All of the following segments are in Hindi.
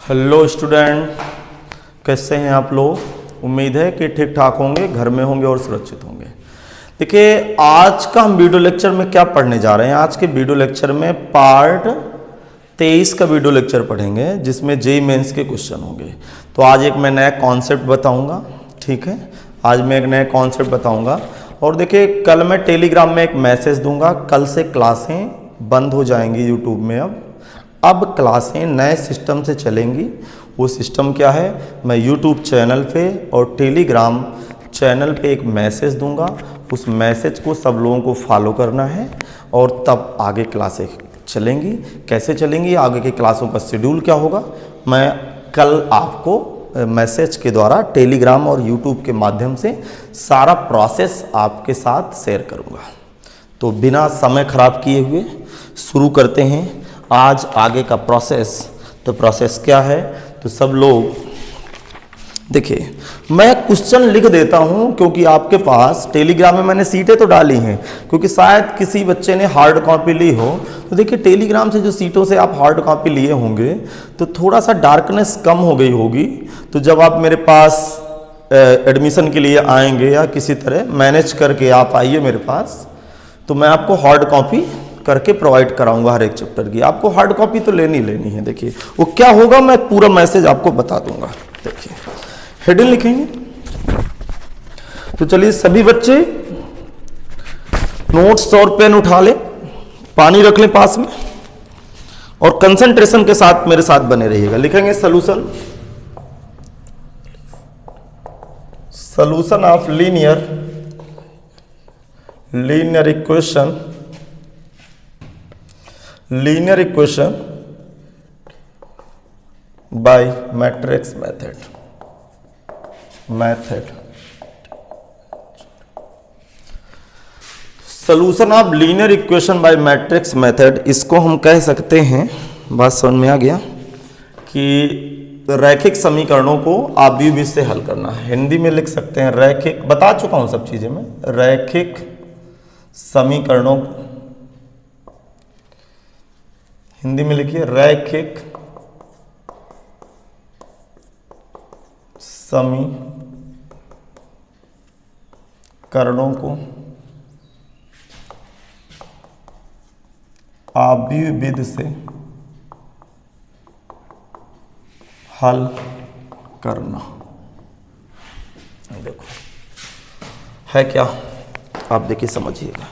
हेलो स्टूडेंट, कैसे हैं आप लोग। उम्मीद है कि ठीक ठाक होंगे, घर में होंगे और सुरक्षित होंगे। देखिए, आज का हम वीडियो लेक्चर में क्या पढ़ने जा रहे हैं। आज के वीडियो लेक्चर में पार्ट 23 का वीडियो लेक्चर पढ़ेंगे, जिसमें जेईई मेंस के क्वेश्चन होंगे। तो आज एक मैं नया कॉन्सेप्ट बताऊंगा, ठीक है। आज मैं एक नया कॉन्सेप्ट बताऊंगा। और देखिए, कल मैं टेलीग्राम में एक मैसेज दूंगा। कल से क्लासें बंद हो जाएंगी यूट्यूब में। अब क्लासें नए सिस्टम से चलेंगी। वो सिस्टम क्या है, मैं यूट्यूब चैनल पे और टेलीग्राम चैनल पे एक मैसेज दूंगा। उस मैसेज को सब लोगों को फॉलो करना है और तब आगे क्लासें चलेंगी। कैसे चलेंगी, आगे की क्लासों का शेड्यूल क्या होगा, मैं कल आपको मैसेज के द्वारा टेलीग्राम और यूट्यूब के माध्यम से सारा प्रोसेस आपके साथ शेयर करूंगा। तो बिना समय खराब किए हुए शुरू करते हैं आज आगे का प्रोसेस। तो प्रोसेस क्या है, तो सब लोग देखिए, मैं क्वेश्चन लिख देता हूं क्योंकि आपके पास टेलीग्राम में मैंने सीटें तो डाली हैं, क्योंकि शायद किसी बच्चे ने हार्ड कॉपी ली हो। तो देखिए, टेलीग्राम से जो सीटों से आप हार्ड कॉपी लिए होंगे तो थोड़ा सा डार्कनेस कम हो गई होगी। तो जब आप मेरे पास एडमिशन के लिए आएंगे या किसी तरह मैनेज करके आप आइए मेरे पास, तो मैं आपको हार्ड कॉपी करके प्रोवाइड कराऊंगा हर एक चैप्टर की। आपको हार्ड कॉपी तो लेनी है। देखिए वो क्या होगा, मैं पूरा मैसेज आपको बता दूंगा। देखिए, हेडिंग लिखेंगे। तो चलिए सभी बच्चे नोट्स और पेन उठा ले, पानी रख लें पास में और कंसंट्रेशन के साथ मेरे साथ बने रहिएगा। लिखेंगे solution of linear equation by matrix method. Solution of linear equation by matrix method, इसको हम कह सकते हैं, बात समझ में आ गया, कि रैखिक समीकरणों को आव्यूह विधि से हल करना है। हिंदी में लिख सकते हैं रैखिक, बता चुका हूं सब चीजें मैं। रैखिक समीकरणों, हिंदी में लिखिए रैखिक समीकरणों को आव्यूह विधि से हल करना। देखो है क्या, आप देखिए समझिएगा।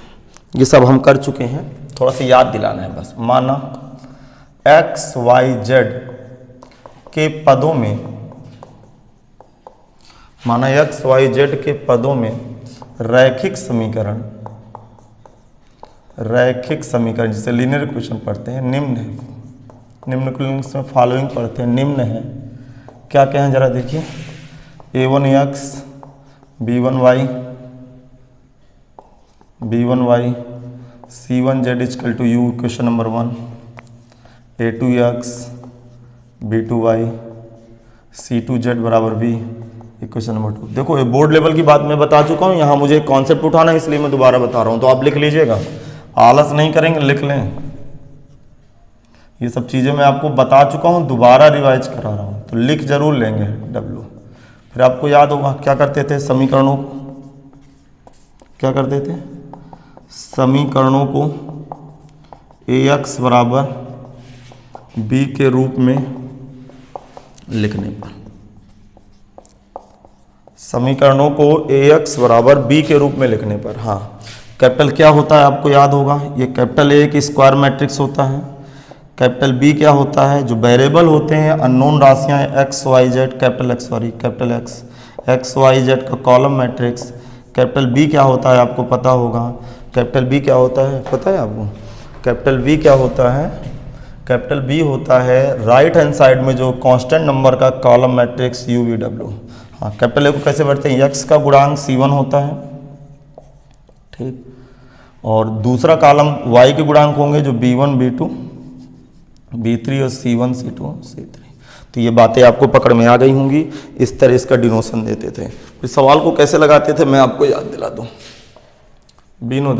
ये सब हम कर चुके हैं, थोड़ा सा याद दिलाना है बस। माना एक्स वाई जेड के पदों में, माना एक्स वाई जेड के पदों में रैखिक समीकरण जिसे लीनियर इक्वेशन पढ़ते हैं, निम्न में फॉलोइंग पढ़ते हैं, निम्न है। क्या क्या है जरा देखिए, a1x b1y c1z equal to u equation number 1, a2x b2y c2z बराबर b इक्वेशन नंबर 2। देखो, ये बोर्ड लेवल की बात मैं बता चुका हूँ, यहाँ मुझे कॉन्सेप्ट उठाना है इसलिए मैं दोबारा बता रहा हूँ। तो आप लिख लीजिएगा, आलस नहीं करेंगे, लिख लें। ये सब चीज़ें मैं आपको बता चुका हूँ, दोबारा रिवाइज करा रहा हूँ, तो लिख जरूर लेंगे W। फिर आपको याद होगा क्या करते थे, समीकरणों को क्या करते थे, समीकरणों को AX बराबर B के रूप में लिखने पर, समीकरणों को AX बराबर B के रूप में लिखने पर, हाँ, कैपिटल क्या होता है आपको याद होगा, ये कैपिटल A की स्क्वायर मैट्रिक्स होता है। कैपिटल B क्या होता है, जो वेरिएबल होते हैं, अननोन राशियां X Y Z, capital X Y Z का कॉलम मैट्रिक्स। कैपिटल B क्या होता है आपको पता होगा, कैपिटल B क्या होता है पता है आपको, कैपिटल B क्या होता है, कैपिटल B होता है राइट हैंड साइड में जो कांस्टेंट नंबर का कॉलम मैट्रिक्स UVW। हाँ, कैपिटल A को कैसे बढ़ते हैं, x का गुणांक C1 होता है, ठीक, और दूसरा कॉलम y के गुणांक होंगे जो B1 B2 B3 और C1 C2 C3। तो ये बातें आपको पकड़ में आ गई होंगी। इस तरह इसका डिनोशन देते थे। इस सवाल को कैसे लगाते थे मैं आपको याद दिला दूं। We know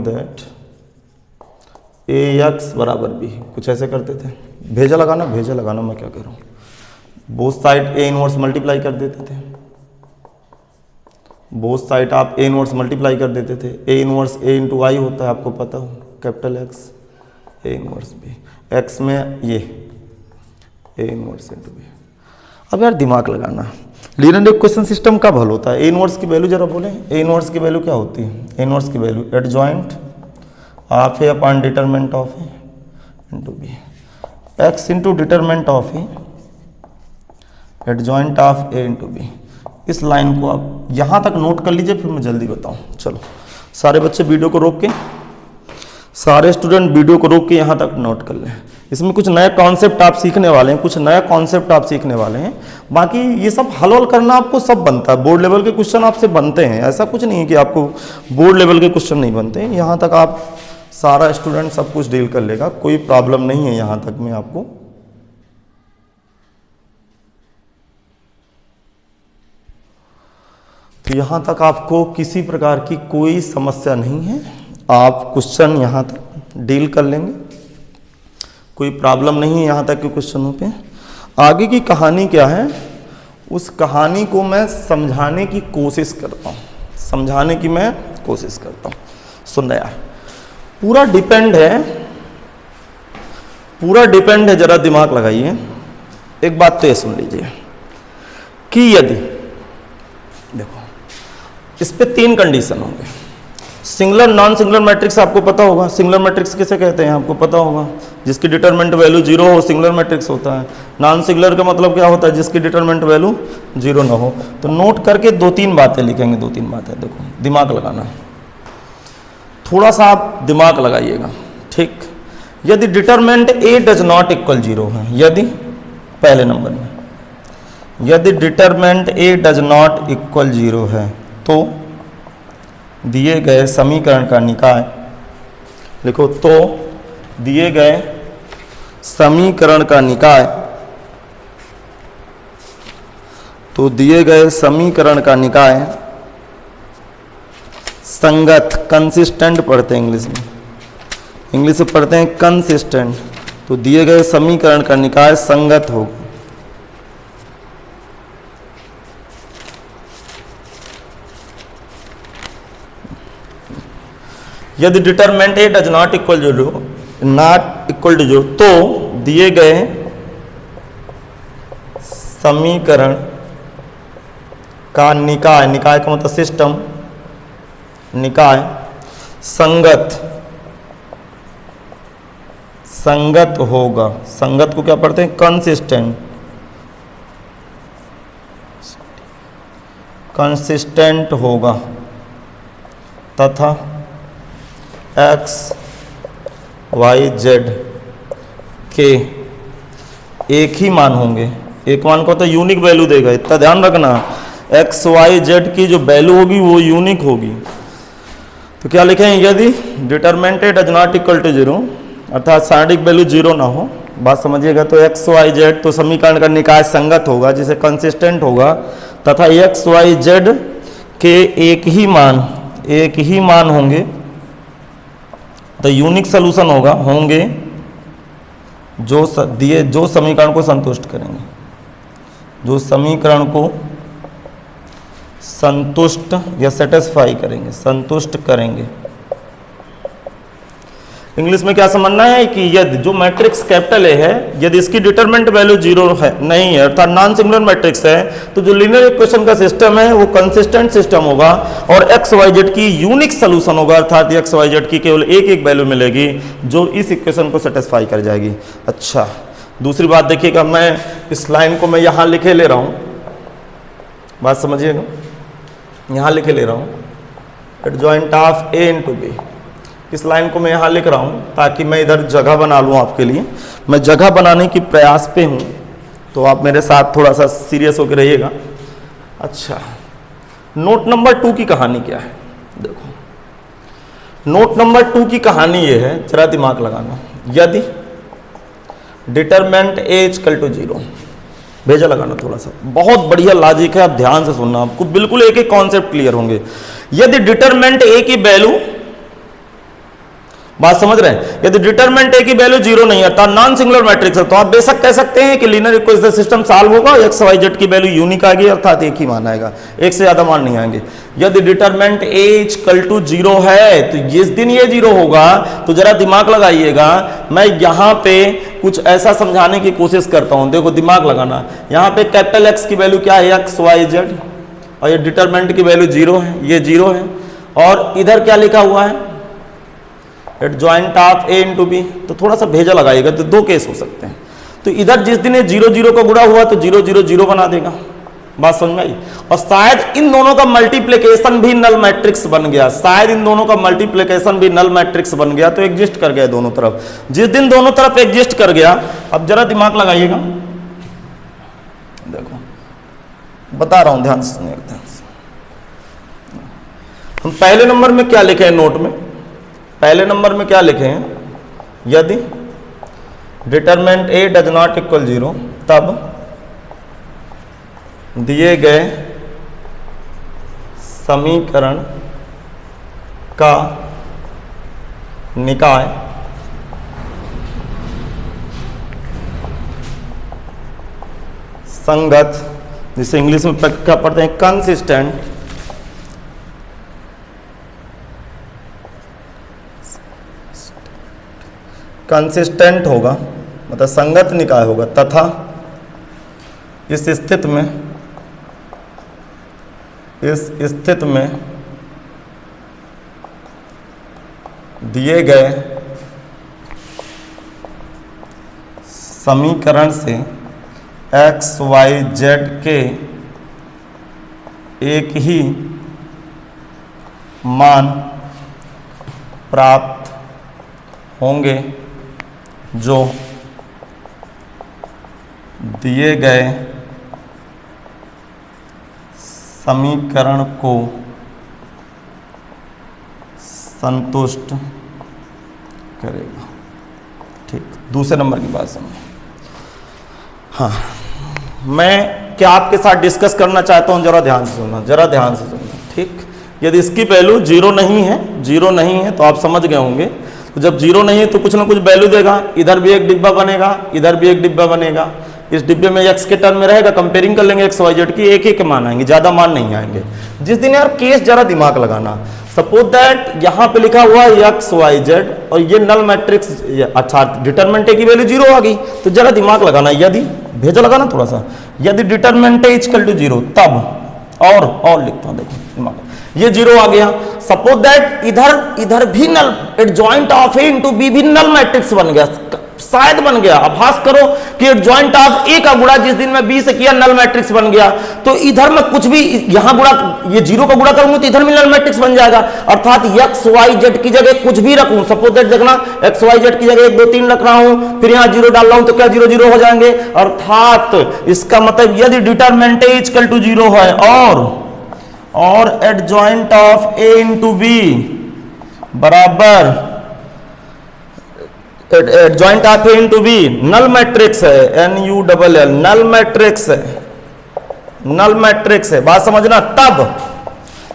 that AX बराबर B, कुछ ऐसे करते थे। भेजा लगाना मैं क्या कह रहा हूँ, both side A inverse multiply कर देते थे, बोथ साइड आप A इनवर्स मल्टीप्लाई कर देते थे। A इनवर्स A इंटू आई होता है, आपको पता हो, capital X, A inverse B, X में ये A इनवर्स इंटू B। अब यार दिमाग लगाना, लीनियर इक्वेशन सिस्टम कब हल होता है? A इनवर्स की वैल्यू जरा बोलें, A इनवर्स की वैल्यू क्या होती है? A इनवर्स की value adjoint of A upon determinant of A into B, X into determinant of A adjoint of A into B। इस लाइन को आप यहाँ तक नोट कर लीजिए, फिर मैं जल्दी बताऊँ। चलो सारे बच्चे वीडियो को रोक के, सारे स्टूडेंट वीडियो को रोक के यहाँ तक नोट कर लें। इसमें कुछ नए कॉन्सेप्ट आप सीखने वाले हैं, कुछ नया कॉन्सेप्ट आप सीखने वाले हैं। बाकी ये सब हल करना आपको सब बनता है, बोर्ड लेवल के क्वेश्चन आपसे बनते हैं, ऐसा कुछ नहीं है कि आपको बोर्ड लेवल के क्वेश्चन नहीं बनते। यहाँ तक आप सारा स्टूडेंट सब कुछ डील कर लेगा, कोई प्रॉब्लम नहीं है यहाँ तक में आपको। तो यहाँ तक आपको किसी प्रकार की कोई समस्या नहीं है, आप क्वेश्चन यहाँ तक डील कर लेंगे, कोई प्रॉब्लम नहीं है यहाँ तक के क्वेश्चनों पे। आगे की कहानी क्या है, उस कहानी को मैं समझाने की कोशिश करता हूँ, समझाने की मैं कोशिश करता हूँ। सुन रहे यार, पूरा डिपेंड है, जरा दिमाग लगाइए। एक बात तो ये सुन लीजिए कि यदि देखो इस पे 3 कंडीशन होंगे। सिंगुलर नॉन सिंगुलर मैट्रिक्स आपको पता होगा, सिंगुलर मैट्रिक्स किसे कहते हैं आपको पता होगा, जिसकी डिटरमिनेंट वैल्यू 0 हो सिंगुलर मैट्रिक्स होता है। नॉन सिंगुलर का मतलब क्या होता है, जिसकी डिटरमिनेंट वैल्यू 0 ना हो। तो नोट करके 2-3 बातें लिखेंगे, 2-3 बातें। देखो दिमाग लगाना है, थोड़ा सा आप दिमाग लगाइएगा, ठीक। यदि determinant A does not equal 0 है, यदि पहले नंबर में यदि determinant A does not equal 0 है, तो दिए गए समीकरण का निकाय लिखो। तो दिए गए समीकरण का निकाय, तो दिए गए समीकरण का निकाय संगत, कंसिस्टेंट पढ़ते हैं इंग्लिश में पढ़ते हैं कंसिस्टेंट। तो दिए गए समीकरण का निकाय संगत होगा। यदि determinant A does not equal to 0, तो दिए गए समीकरण का निकाय का मतलब सिस्टम, निकाय संगत होगा। संगत को क्या पढ़ते हैं, कंसिस्टेंट होगा तथा X, Y, Z के एक ही मान होंगे। एक मान को तो यूनिक वैल्यू देगा, इतना ध्यान रखना। X, Y, Z की जो वैल्यू होगी वो यूनिक होगी। तो क्या लिखें, यदि determinant A does not equal to 0, अर्थात साइंटिफिक वैल्यू 0 ना हो, बात समझिएगा। तो X, Y, Z तो समीकरण का निकाय संगत होगा, जिसे कंसिस्टेंट होगा, तथा X, Y, Z के एक ही मान होंगे। तो यूनिक सोल्यूशन होंगे जो समीकरण को संतुष्ट करेंगे, जो समीकरण को संतुष्ट या सेटिस्फाई करेंगे, संतुष्ट करेंगे। इंग्लिश में क्या समझना है कि यदि जो मैट्रिक्स कैपिटल A है, यदि इसकी डिटरमिनेंट वैल्यू 0 है नहीं है, अर्थात नॉन सिंगुलर मैट्रिक्स है, तो जो लीनियर इक्वेशन का सिस्टम है वो कंसिस्टेंट सिस्टम होगा और एक्स वाई जेड की यूनिक सोल्यूशन होगा, अर्थात एक्स वाई जेड की केवल एक वैल्यू मिलेगी जो इस इक्वेशन को सेटिस्फाई कर जाएगी। अच्छा, दूसरी बात देखिएगा, मैं इस लाइन को मैं यहाँ लिखे ले रहा हूँ, बात समझिएगा, यहाँ लिखे ले रहा हूँ adjoint of A into B। इस लाइन को मैं यहाँ लिख रहा हूँ ताकि मैं इधर जगह बना लूँ आपके लिए। मैं जगह बनाने की प्रयास पे हूँ, तो आप मेरे साथ थोड़ा सा सीरियस होकर रहिएगा। अच्छा, नोट नंबर 2 की कहानी क्या है? देखो, नोट नंबर 2 की कहानी ये है, जरा दिमाग लगाना। यदि डिटरमिनेंट A इक्वल टू 0, भेजा लगाना थोड़ा सा, बहुत बढ़िया लॉजिक है, आप ध्यान से सुनना, आपको बिल्कुल एक एक कॉन्सेप्ट क्लियर होंगे। यदि डिटरमिनेंट A की वैल्यू बात समझ रहे हैं? यदि डिटरमिनेंट ए की वैल्यू जीरो नहीं है अर्थात नॉन सिंगुलर मैट्रिक्स है तो आप बेशक कह सकते हैं कि लीनियर इक्वेशन सिस्टम सॉल्व होगा, एक्स वाई जेड की वैल्यू यूनिक आएगी अर्थात एक ही मान आएगा, एक से ज्यादा मान नहीं आएंगे। यदि determinant A equal to zero है तो जिस दिन ये जीरो होगा तो जरा दिमाग लगाइएगा, मैं यहां पे कुछ ऐसा समझाने की कोशिश करता हूं, देखो दिमाग लगाना। यहां पे कैपिटल एक्स की वैल्यू क्या है, एक्स वाई जेड, और ये डिटरमिनेंट की वैल्यू जीरो है, ये जीरो है, और इधर क्या लिखा हुआ है, adjoint of A into B. तो थोड़ा सा भेजा लगाइएगा, तो दो केस हो सकते हैं। तो इधर जिस दिन ये जीरो जीरो का गुणा हुआ तो जीरो जीरो जीरो बना देगा, बात समझ में आई। और शायद इन दोनों का मल्टीप्लिकेशन भी नल मैट्रिक्स बन गया, शायद इन दोनों का मल्टीप्लिकेशन भी नल मैट्रिक्स बन गया, तो एग्जिस्ट कर गया दोनों तरफ। जिस दिन दोनों तरफ एग्जिस्ट कर गया, अब जरा दिमाग लगाइएगा, देखो बता रहा हूं, ध्यान से सुनिएगा, ध्यान से। हम पहले नंबर में क्या लिखे हैं नोट में, पहले नंबर में क्या लिखे हैं, यदि determinant A does not equal zero तब दिए गए समीकरण का निकाय संगत, जिसे इंग्लिश में क्या पढ़ते हैं, कंसिस्टेंट, कंसिस्टेंट होगा, मतलब संगत निकाय होगा, तथा इस स्थिति में दिए गए समीकरण से एक्स वाई जेड के एक ही मान प्राप्त होंगे जो दिए गए समीकरण को संतुष्ट करेगा। ठीक, दूसरे नंबर की बात समझो। हाँ, मैं क्या आपके साथ डिस्कस करना चाहता हूं, जरा ध्यान से सुनना, जरा ध्यान से सुनना। ठीक, यदि इसकी वैल्यू जीरो नहीं है, जीरो नहीं है तो आप समझ गए होंगे, तो जब जीरो नहीं है तो कुछ ना कुछ वैल्यू देगा, इधर भी एक डिब्बा बनेगा, इधर भी एक डिब्बा बनेगा, इस डिब्बे में एक्स के टर्म में रहेगा, कंपेयरिंग कर लेंगे एक्स वाई जेड की, एक एक मान आएंगे, ज्यादा मान नहीं आएंगे। जिस दिन यार केस जरा दिमाग लगाना, सपोज दैट यहां पे लिखा हुआ है एक्स वाई जेड और ये नल मैट्रिक्स, अच्छा डिटरमिनेंट ए की वैल्यू जीरो आ गई, तो जरा दिमाग लगाना, यदि भेजा लगाना थोड़ा सा, यदि determinant A equal to zero तब, और लिखता हूं, देखो दिमाग, ये जीरो आ गया, सपोज दैट इधर भी null, adjoint of A into B भी नल मैट्रिक्स बन गया, शायद बन गया, आभास करो कि एडजॉइंट ऑफ ए का गुणा जिस दिन मैं बी से किया नल मैट्रिक्स बन गया, तो इधर मैं कुछ भी यहां गुणा, ये जीरो का गुणा करूंगा तो इधर भी नल मैट्रिक्स बन जाएगा, अर्थात एक्स वाई जेड की जगह कुछ भी रखूं, सपोज दैट देखना एक्स वाई जेड की जगह 1 2 3 रख रहा हूं, फिर यहां जीरो डाल रहा हूं तो क्या जीरो जीरो हो जाएंगे, अर्थात इसका मतलब यदि determinant A equal to zero है और adjoint of A into B बराबर adjoint of A into B null matrix है, NULL नल मैट्रिक्स है, नल मैट्रिक्स है, बात समझना। तब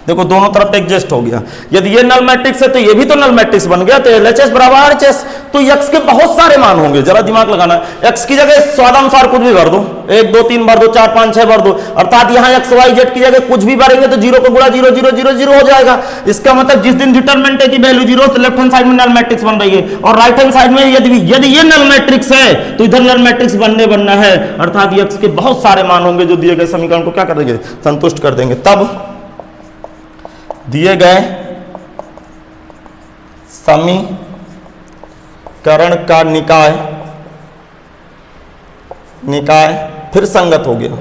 देखो दोनों तरफ एडजस्ट हो गया, यदि ये नल मैट्रिक्स है तो ये भी तो नल मैट्रिक्स बन गया, तो LHS बराबर RHS, तो x के बहुत सारे मान होंगे, जरा दिमाग लगाना, x की जगह स्वादानुसार कुछ भी भर दो, 1 2 3 भर दो, 4 5 6 भर दो, अर्थात यहाँ एक्स वाई जेड की जगह कुछ भी भरेंगे तो जीरो को गुणा जीरो जीरो जीरो जीरो हो जाएगा। इसका मतलब जिस दिन डिटरमिनेंट ए की वैल्यू जीरो तो लेफ्ट हैंड साइड में नल मैट्रिक्स बन रही है, और राइट हैंड साइड में यदि ये नल मैट्रिक्स है तो इधर नल मैट्रिक्स बनना है, अर्थात x के बहुत सारे मान होंगे जो दिए गए समीकरण को क्या कर देंगे, संतुष्ट कर देंगे। तब दिए गए समीकरण का निकाय फिर संगत हो गया,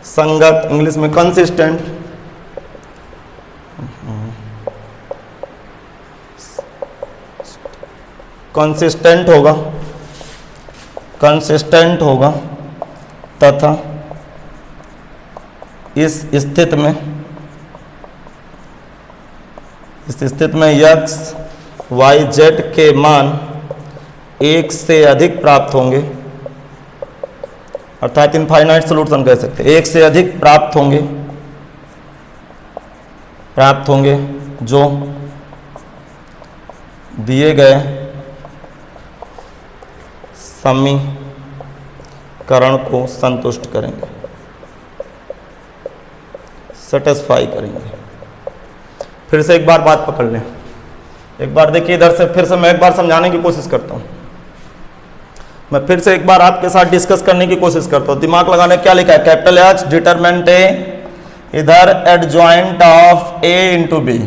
संगत इंग्लिश में कंसिस्टेंट, कंसिस्टेंट होगा तथा इस स्थिति में एक्स वाई जेड के मान एक से अधिक प्राप्त होंगे, अर्थात इनफाइनाइट सॉल्यूशन कह सकते हैं, एक से अधिक प्राप्त होंगे दिए गए समीकरण को संतुष्ट करेंगे, सेटिस्फाई करेंगे। फिर से एक बार बात पकड़ लें, एक बार देखिए इधर से, फिर से मैं एक बार समझाने की कोशिश करता हूं, मैं फिर से एक बार आपके साथ डिस्कस करने की कोशिश करता हूं। दिमाग लगाने क्या लिखा है, कैपिटल H डिटरमिनेंट A, इधर adjoint of A into B.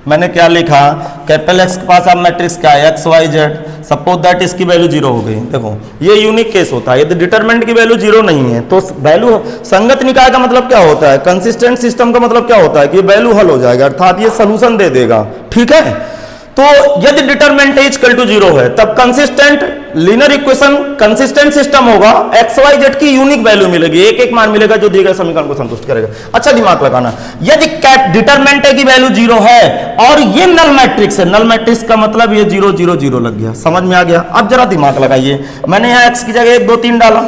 मैंने क्या लिखा, कैपिटल X के पास अब मैट्रिक्स क्या है, X Y Z, suppose that इसकी वैल्यू 0 हो गई। देखो ये यूनिक केस होता है, यदि डिटरमिनेंट की वैल्यू 0 नहीं है तो वैल्यू संगत निकाय का मतलब क्या होता है, कंसिस्टेंट सिस्टम का मतलब क्या होता है कि वैल्यू हल हो जाएगा, अर्थात ये सोल्यूशन दे देगा। ठीक है, तो यदि डिटरमिनेंट इज इक्वल टू 0 है तब consistent linear equation consistent system होगा, एक्स वाई जेड की यूनिक वैल्यू मिलेगी, एक एक मान मिलेगा जो दिए गए समीकरण को संतुष्ट करेगा। अच्छा दिमाग लगाना, यदि डिटरमिनेंट की वैल्यू 0 है और ये नल मैट्रिक्स है, नल मैट्रिक्स का मतलब ये 0 0 0 लग गया, समझ में आ गया। अब जरा दिमाग लगाइए, मैंने यहाँ एक्स की जगह 1 2 3 डाला,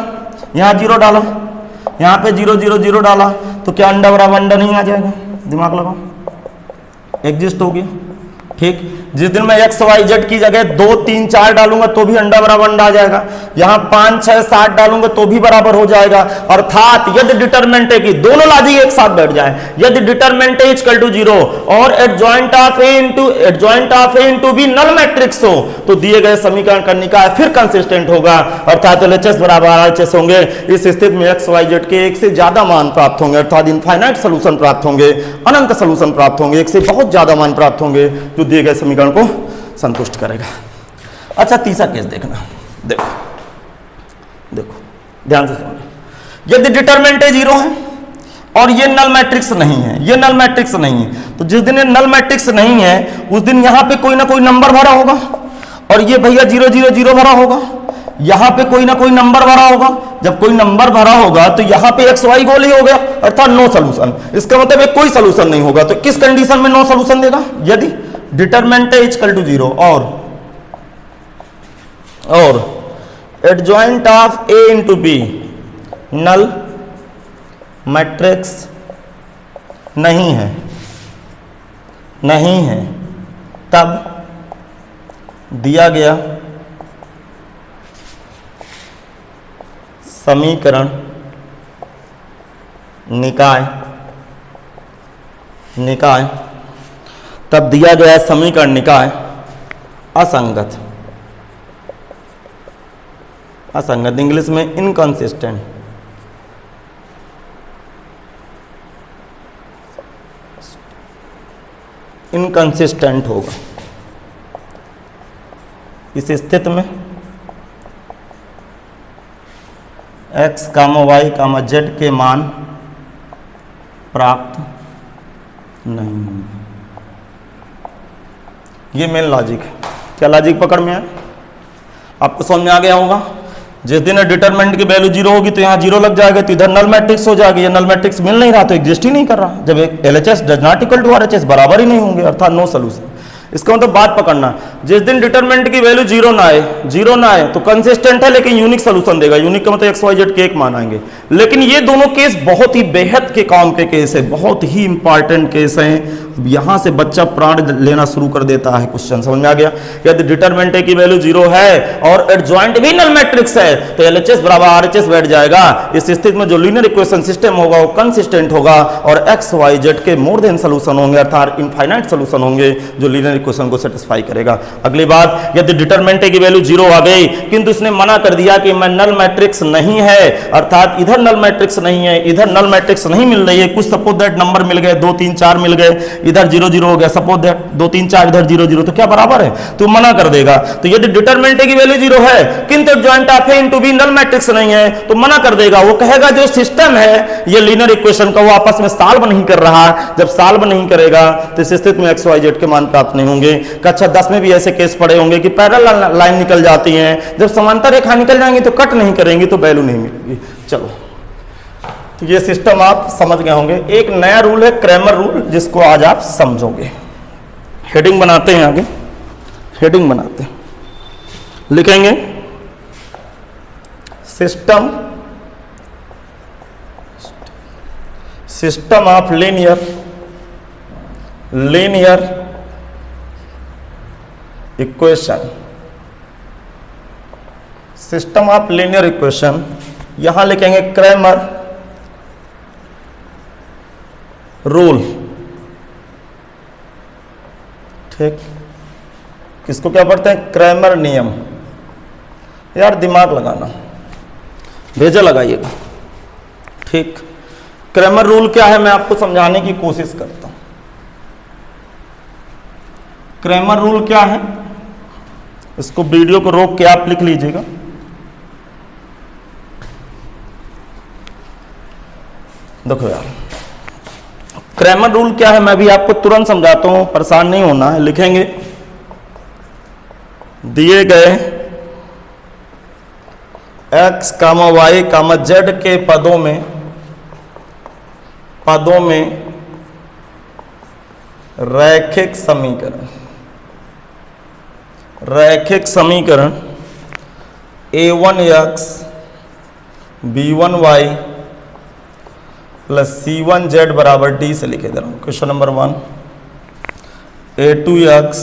यहाँ 0 डाला, यहाँ पे 0 0 0 डाला, तो क्या अंडा बराबर अंडा नहीं आ जाएगा, दिमाग लगाओ, एग्जिस्ट हो गया। ठीक, जिस दिन मैं एक्स वाई जेड की जगह 2 3 4 डालूंगा तो भी अंडा बराबर अंडा आ जाएगा, यहां 5 6 7 डालूंगा तो भी बराबर हो जाएगा। अर्थात यदि डिटरमिनेंट है कि दोनों लॉजिक एक साथ बैठ जाए, यदि डिटरमिनेंट इज इक्वल टू 0 और adjoint of A into B null matrix हो तो दिए गए समीकरण का निकाय फिर कंसिस्टेंट होगा, अर्थात एलएचएस बराबर आरएचएस होंगे। इस स्थिति में एक्स वाई जेड के एक से ज्यादा मान प्राप्त होंगे, अर्थात इनफाइनाइट सोल्यूशन प्राप्त होंगे, अनंत सोल्यूशन प्राप्त होंगे, एक से बहुत ज्यादा मान प्राप्त होंगे जो दिए गए समीकरण को संतुष्ट करेगा। अच्छा तीसरा केस देखना, देखो देखो ध्यान से सुनो, यदि डिटरमिनेंट 0 है और ये नल मैट्रिक्स नहीं है, ये नल मैट्रिक्स नहीं है, तो जिस दिन ये नल मैट्रिक्स नहीं है उस दिन यहां पे कोई ना कोई नंबर भरा होगा, और ये भैया 0 0 0 भरा होगा, यहां पे कोई ना कोई नंबर भरा होगा। जब कोई नंबर भरा होगा तो यहां पे एक्स वाई गोल ही हो गया, अर्थात नो सोल्यूशन। इसका मतलब एक कोई सोल्यूशन नहीं होगा, तो किस कंडीशन में नो सोल्यूशन देगा, यदि डिटरमिनेंट इज इक्वल टू 0 और adjoint of A into B null matrix नहीं है, नहीं है, तब दिया गया समीकरण निकाय तब दिया गया समीकरण निकाय असंगत, असंगत इंग्लिश में इनकंसिस्टेंट, इनकंसिस्टेंट होगा। इस स्थिति में x, y, z के मान प्राप्त नहीं होंगे। ये मेन लॉजिक है। क्या लॉजिक पकड़ में है, आपको समझ में आ गया होगा। जिस दिन डिटरमिनेंट की वैल्यू 0 होगी तो यहाँ 0 लग जाएगा, तो इधर नल मैट्रिक्स हो जाएगी। ये नल मैट्रिक्स मिल नहीं रहा तो एग्जिस्ट ही नहीं कर रहा। जब एक LHS does not equal to RHS बराबर ही नहीं होंगे, अर्थात नो सोल्यूशन। इसका मतलब बात पकड़ना, जिस दिन डिटरमिनेंट की वैल्यू 0 ना आए तो कंसिस्टेंट है लेकिन यूनिक सोल्यूशन देगा। यूनिक का मतलब एक्स वाई जेड के एक मान आएंगे। लेकिन ये दोनों केस बहुत ही बेहद के काम के केस है, बहुत ही इंपॉर्टेंट केस हैं। यहां से बच्चा प्राण लेना शुरू कर देता है। क्वेश्चन समझ में आ गया। यदि डिटरमिनेंट की वैल्यू 0 है और एडजॉइंट भी नल मैट्रिक्स है तो एलएचएस बराबर आरएचएस बैठ जाएगा। इस स्थिति में जो लीनियर इक्वेशन सिस्टम होगा वो कंसिस्टेंट होगा और एक्स वाई जेड के मोर देन सोल्यूशन होंगे, अर्थात इनफाइनाइट सोल्यूशन होंगे जो लीनियर इक्वेशन को सेटिस्फाई करेगा। अगली बात, यदि डिटरमिनेंट की वैल्यू 0 आ गई किंतु इसने मना कर दिया कि मैं नल मैट्रिक्स नहीं है, अर्थात इधर नल मैट्रिक्स नहीं है, इधर नल मैट्रिक्स नहीं मिल रही है। कुछ सपोज दैट नंबर मिल गए, 2 3 4 मिल गए, इधर 0 0 हो गया। सपोज दैट 2 3 4 इधर 0 0, तो क्या बराबर है, तो मना कर देगा। तो यदि डिटरमिनेंट की वैल्यू 0 है किंतु adjoint of A into B null matrix नहीं है तो मना कर देगा। वो कहेगा जो सिस्टम है ये लीनियर इक्वेशन का वो आपस में सॉल्व नहीं कर रहा। जब सॉल्व नहीं करेगा तो इस स्थिति में एक्स वाई जेड के मान प्राप्त नहीं होंगे। कक्षा 10 में भी ऐसे केस पड़े होंगे कि पैरेलल लाइन निकल जाती है, जब समांतर रेखा निकल जाएंगी तो कट नहीं करेंगी तो वैल्यू नहीं मिलेगी। चलो, तो ये सिस्टम आप समझ गए होंगे। एक नया रूल है क्रैमर रूल, जिसको आज आप समझोगे। हेडिंग बनाते हैं, आगे हेडिंग बनाते हैं, लिखेंगे system of linear equation, system of linear equation, यहां लिखेंगे क्रैमर रूल। ठीक, किसको क्या पढ़ते हैं? क्रैमर नियम। यार दिमाग लगाना, भेजा लगाइएगा। ठीक, क्रैमर रूल क्या है मैं आपको समझाने की कोशिश करता हूं। क्रैमर रूल क्या है, इसको वीडियो को रोक के आप लिख लीजिएगा। देखो यार, क्रैमर रूल क्या है मैं भी आपको तुरंत समझाता हूं, परेशान नहीं होना है। लिखेंगे दिए गए x, y, z के पदों में रैखिक समीकरण a1x b1y प्लस c1z बराबर d से लिखे दे रहा हूं। Question number 1, a2x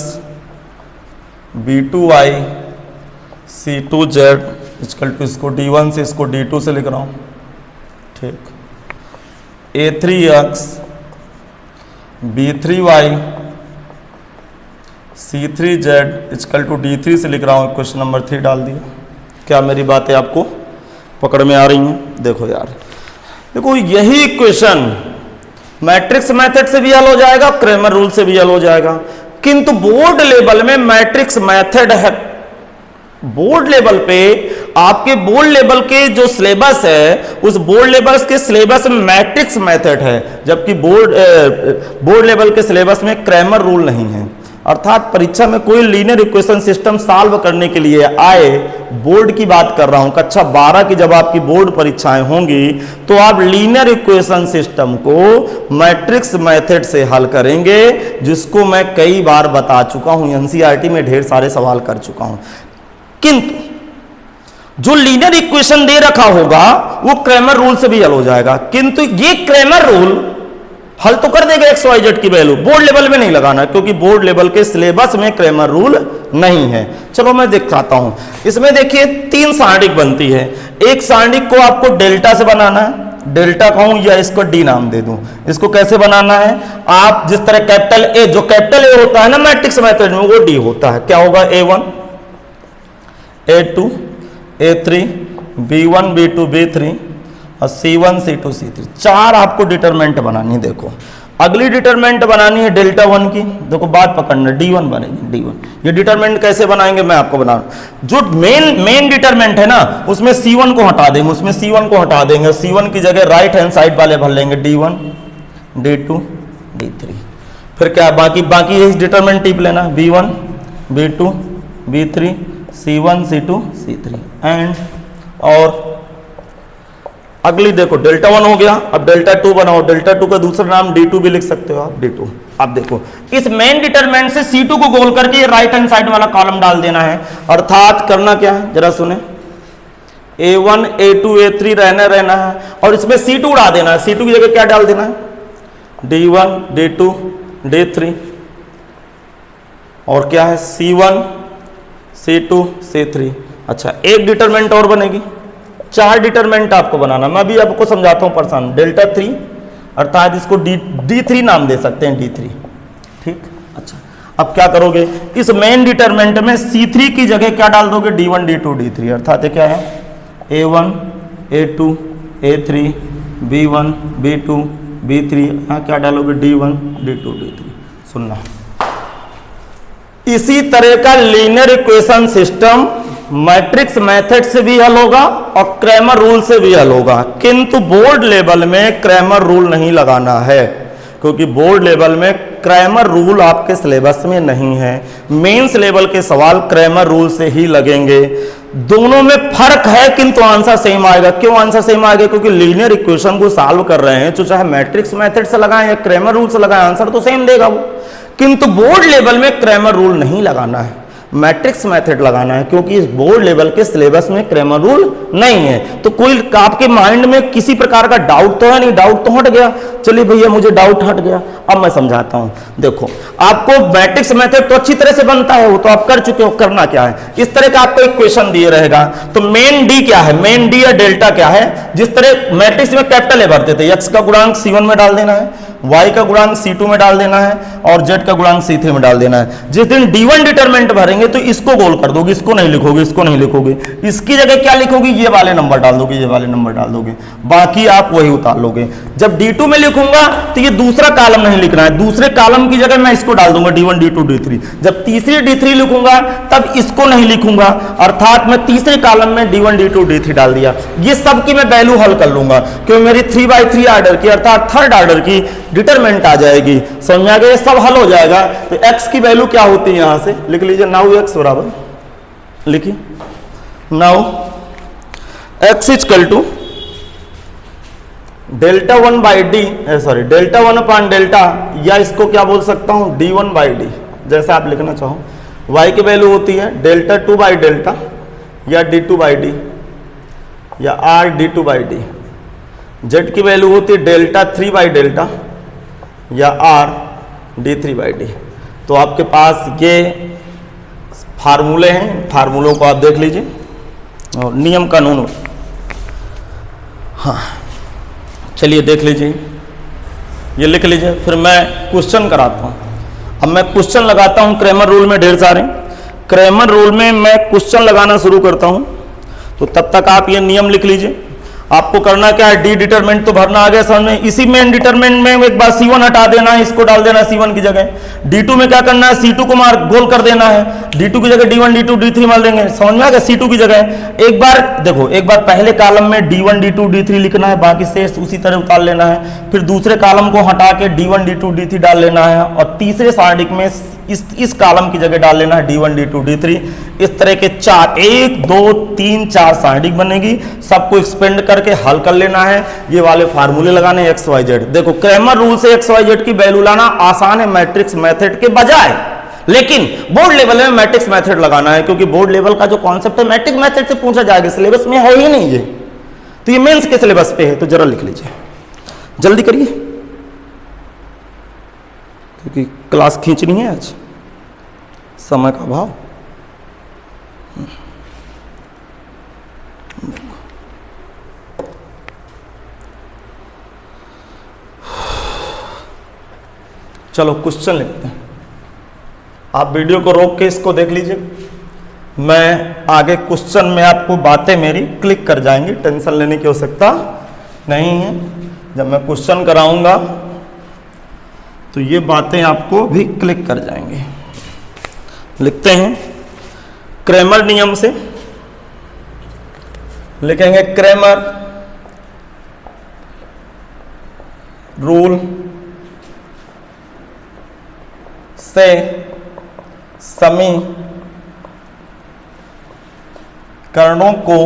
b2y c2z equal to, इसको d1 से इसको d2 से लिख रहा हूं। ठीक, a3x b3y c3z equal to d3 से लिख रहा हूं। क्वेश्चन नंबर 3 डाल दिया। क्या मेरी बातें आपको पकड़ में आ रही हैं? देखो यार, देखो यही इक्वेशन मैट्रिक्स मेथड से भी हल हो जाएगा, क्रैमर रूल से भी हल हो जाएगा, किंतु बोर्ड लेवल में मैट्रिक्स मेथड है। बोर्ड लेवल पे आपके बोर्ड लेवल के जो सिलेबस है उस बोर्ड लेवल के सिलेबस में मैट्रिक्स मेथड है, जबकि बोर्ड लेवल के सिलेबस में क्रैमर रूल नहीं है। अर्थात परीक्षा में कोई लीनियर इक्वेशन सिस्टम सॉल्व करने के लिए आए, बोर्ड की बात कर रहा हूं, कक्षा 12 की जब आपकी बोर्ड परीक्षाएं होंगी तो आप लीनियर इक्वेशन सिस्टम को मैट्रिक्स मेथड से हल करेंगे, जिसको मैं कई बार बता चुका हूं, एनसीईआरटी में ढेर सारे सवाल कर चुका हूं। किंतु जो लीनियर इक्वेशन दे रखा होगा वो क्रैमर रूल से भी हल हो जाएगा, किंतु ये क्रैमर रूल हल तो कर देगा एक्स वाई जेड की वैल्यू, बोर्ड लेवल में नहीं लगाना, क्योंकि बोर्ड लेवल के सिलेबस में क्रैमर रूल नहीं है। चलो मैं दिखाता हूं। इसमें देखिए 3 सारणिक बनती है। एक सारणिक को आपको डेल्टा से बनाना है, डेल्टा कहूं या इसको डी नाम दे दूं। इसको कैसे बनाना है? आप जिस तरह कैपिटल ए, जो कैपिटल ए होता है ना मैट्रिक्स मेथड में, वो डी होता है। क्या होगा? A1 A2 A3 B1 B2 B3 और C1 C2 C3, 4 आपको डिटरमेंट बनानी है। देखो अगली डिटरमेंट बनानी है डेल्टा 1 की। देखो बात पकड़ना, D1 बनेगी, D1। ये डिटरमेंट कैसे बनाएंगे मैं आपको बना, जो मेन डिटरमेंट है ना उसमें C1 को हटा देंगे, उसमें C1 को हटा देंगे, C1 की जगह राइट हैंड साइड वाले भर लेंगे D1 D2 D3। फिर क्या बाकी यही डिटरमेंट टिप लेना, B1 B2 B3 C1 C2 C3 and, और अगली देखो डेल्टा 1 हो गया। अब डेल्टा 2 बनाओ, डेल्टा 2 का दूसरा नाम D2 भी लिख सकते हो आप, D2। अब देखो इस मेन डिटरमिनेंट से C2 को गोल करके ये राइट हैंड साइड वाला कॉलम डाल देना है। अर्थात करना क्या है जरा सुने, A1 A2 A3 रहना है और इसमें C2 उड़ा देना है। C2 की जगह क्या डाल देना है? D1 D2 D3 और क्या है? C1 C2 C3। अच्छा एक डिटरमिनेंट और बनेगी, 4 डिटरमिनेंट आपको बनाना, मैं भी आपको समझाता हूं परेशान। डेल्टा 3 अर्थात इसको D3 नाम दे सकते हैं, D3। ठीक, अच्छा अब क्या करोगे? इस मेन डिटरमिनेंट में C3 की जगह क्या डाल दोगे? D1 D2 D3। अर्थात क्या है? A1 A2 A3 B1 B2 B3। यहां क्या डालोगे? D1 D2 D3। सुनना, इसी तरह का linear equation system matrix method से भी हल होगा और क्रैमर रूल से भी हल होगा, किंतु बोर्ड लेवल में क्रैमर रूल नहीं लगाना है, क्योंकि बोर्ड लेवल में क्रैमर रूल आपके सिलेबस में नहीं है। मेंस लेवल के सवाल क्रैमर रूल से ही लगेंगे। दोनों में फर्क है किंतु आंसर सेम आएगा। क्यों आंसर सेम आएगा? क्योंकि लीनियर इक्वेशन को सॉल्व कर रहे हैं तो चाहे मैट्रिक्स मेथड से लगाएं या क्रैमर रूल से लगाएं, आंसर तो सेम देगा वो। किंतु बोर्ड लेवल में क्रैमर रूल नहीं लगाना है। मैट्रिक्स मेथड लगाना है, क्योंकि इस बोर्ड लेवल के सिलेबस में क्रैमर रूल नहीं है। तो कोई आपके माइंड में किसी प्रकार का डाउट तो है नहीं? डाउट तो हट गया। चलिए भैया मुझे डाउट हट गया, अब मैं समझाता हूं। देखो आपको मैट्रिक्स मेथड तो अच्छी तरह से बनता है, वो तो आप कर चुके हो। करना क्या है, इस तरह का आपको एक क्वेश्चन दिए रहेगा, तो मेन डी क्या है, मेन डी या डेल्टा क्या है? जिस तरह मैट्रिक्स में कैपिटल ए भरते थे, एक्स का गुणांक C1 में डाल देना है, y का गुणांक C2 में डाल देना है और z का गुणांक C3 में डाल देना है। जिस दिन D1 डिटरमिनेंट भरेंगे तो इसको गोल कर दोगे, इसको नहीं लिखोगे, इसको नहीं लिखोगे, इसकी जगह क्या लिखोगे, ये वाले नंबर डाल दोगे, ये वाले नंबर डाल दोगे, बाकी आप वही उतार लोगे। जब D2 में लिखूंगा तो ये दूसरा कॉलम नहीं लिखना है, दूसरे कॉलम की जगह मैं इसको डाल दूंगा D1 D2 D3। जब तीसरी D3 लिखूंगा तब इसको नहीं लिखूंगा, अर्थात मैं तीसरे कॉलम में D1 D2 D3 डाल दिया। ये सब की मैं वैल्यू हल कर लूंगा, क्योंकि मेरी 3/3 ऑर्डर की अर्थात थर्ड ऑर्डर की डिटरमिनेंट आ जाएगी। समझ में आ गया? सब हल हो जाएगा। तो x की वैल्यू क्या होती है, यहां से लिख लीजिए, नाउ x बराबर, लिखिए now x equal to delta 1/d, sorry delta 1 delta, या इसको क्या बोल सकता हूं d1/d, जैसा आप लिखना चाहो। y की वैल्यू होती है डेल्टा 2/डेल्टा या d2/d या r(d2/d)। z की वैल्यू होती है डेल्टा 3/डेल्टा या r(d3/d)। तो आपके पास ये फार्मूले हैं, फार्मूलों को आप देख लीजिए और नियम कानून। हाँ चलिए देख लीजिए, ये लिख लीजिए, फिर मैं क्वेश्चन कराता हूँ। अब मैं क्वेश्चन लगाता हूँ क्रैमर रूल में, ढेर सारे क्रैमर रूल में मैं क्वेश्चन लगाना शुरू करता हूँ। तो तब तक आप ये नियम लिख लीजिए। आपको करना क्या है, डी डिटरमिनेंट तो भरना आ गया समझ में। इसी मेन डिटरमिनेंट में एक बार C1 हटा देना है, इसको डाल देना C1 की जगह। D2 में क्या करना है, C2 को मार्क गोल कर देना है, D2 की जगह D1 D2 D3 मार देंगे। समझ में आ गया? C2 की जगह एक बार देखो, एक बार पहले कॉलम में D1 D2 D3 लिखना है, बाकी शेष उसी तरह उतार लेना है। फिर दूसरे कॉलम को हटा के D1 D2 D3 डाल लेना है और तीसरे सारणी में इस कॉलम की जगह डाल लेना है D1 D2 D3। इस तरह के 4 1 2 3 4 सारणी बनेगी, सबको एक्सपेंड करके हल कर लेना है। ये वाले फार्मूले लगाने एक्स वाई जेड। देखो क्रैमर रूल से एक्स वाई जेड की वैल्यू लाना आसान है मैट्रिक्स मेथड के बजाय, लेकिन बोर्ड लेवल में मैट्रिक्स मेथड लगाना है, क्योंकि बोर्ड लेवल का जो कॉन्सेप्ट है मैट्रिक्स मेथड से पूछा जाएगा, सिलेबस में है ही नहीं ये। तो ये मेंस के सिलेबस पे है, तो जरा लिख लीजिए, जल्दी करिए क्योंकि क्लास खींचनी है आज, समय का अभाव। चलो क्वेश्चन लिखते हैं। आप वीडियो को रोक के इसको देख लीजिए, मैं आगे क्वेश्चन में आपको बातें मेरी क्लिक कर जाएंगी, टेंशन लेने की आवश्यकता नहीं है। जब मैं क्वेश्चन कराऊंगा तो ये बातें आपको भी क्लिक कर जाएंगी। लिखते हैं क्रैमर नियम से, लिखेंगे क्रैमर रूल से समीकरणों को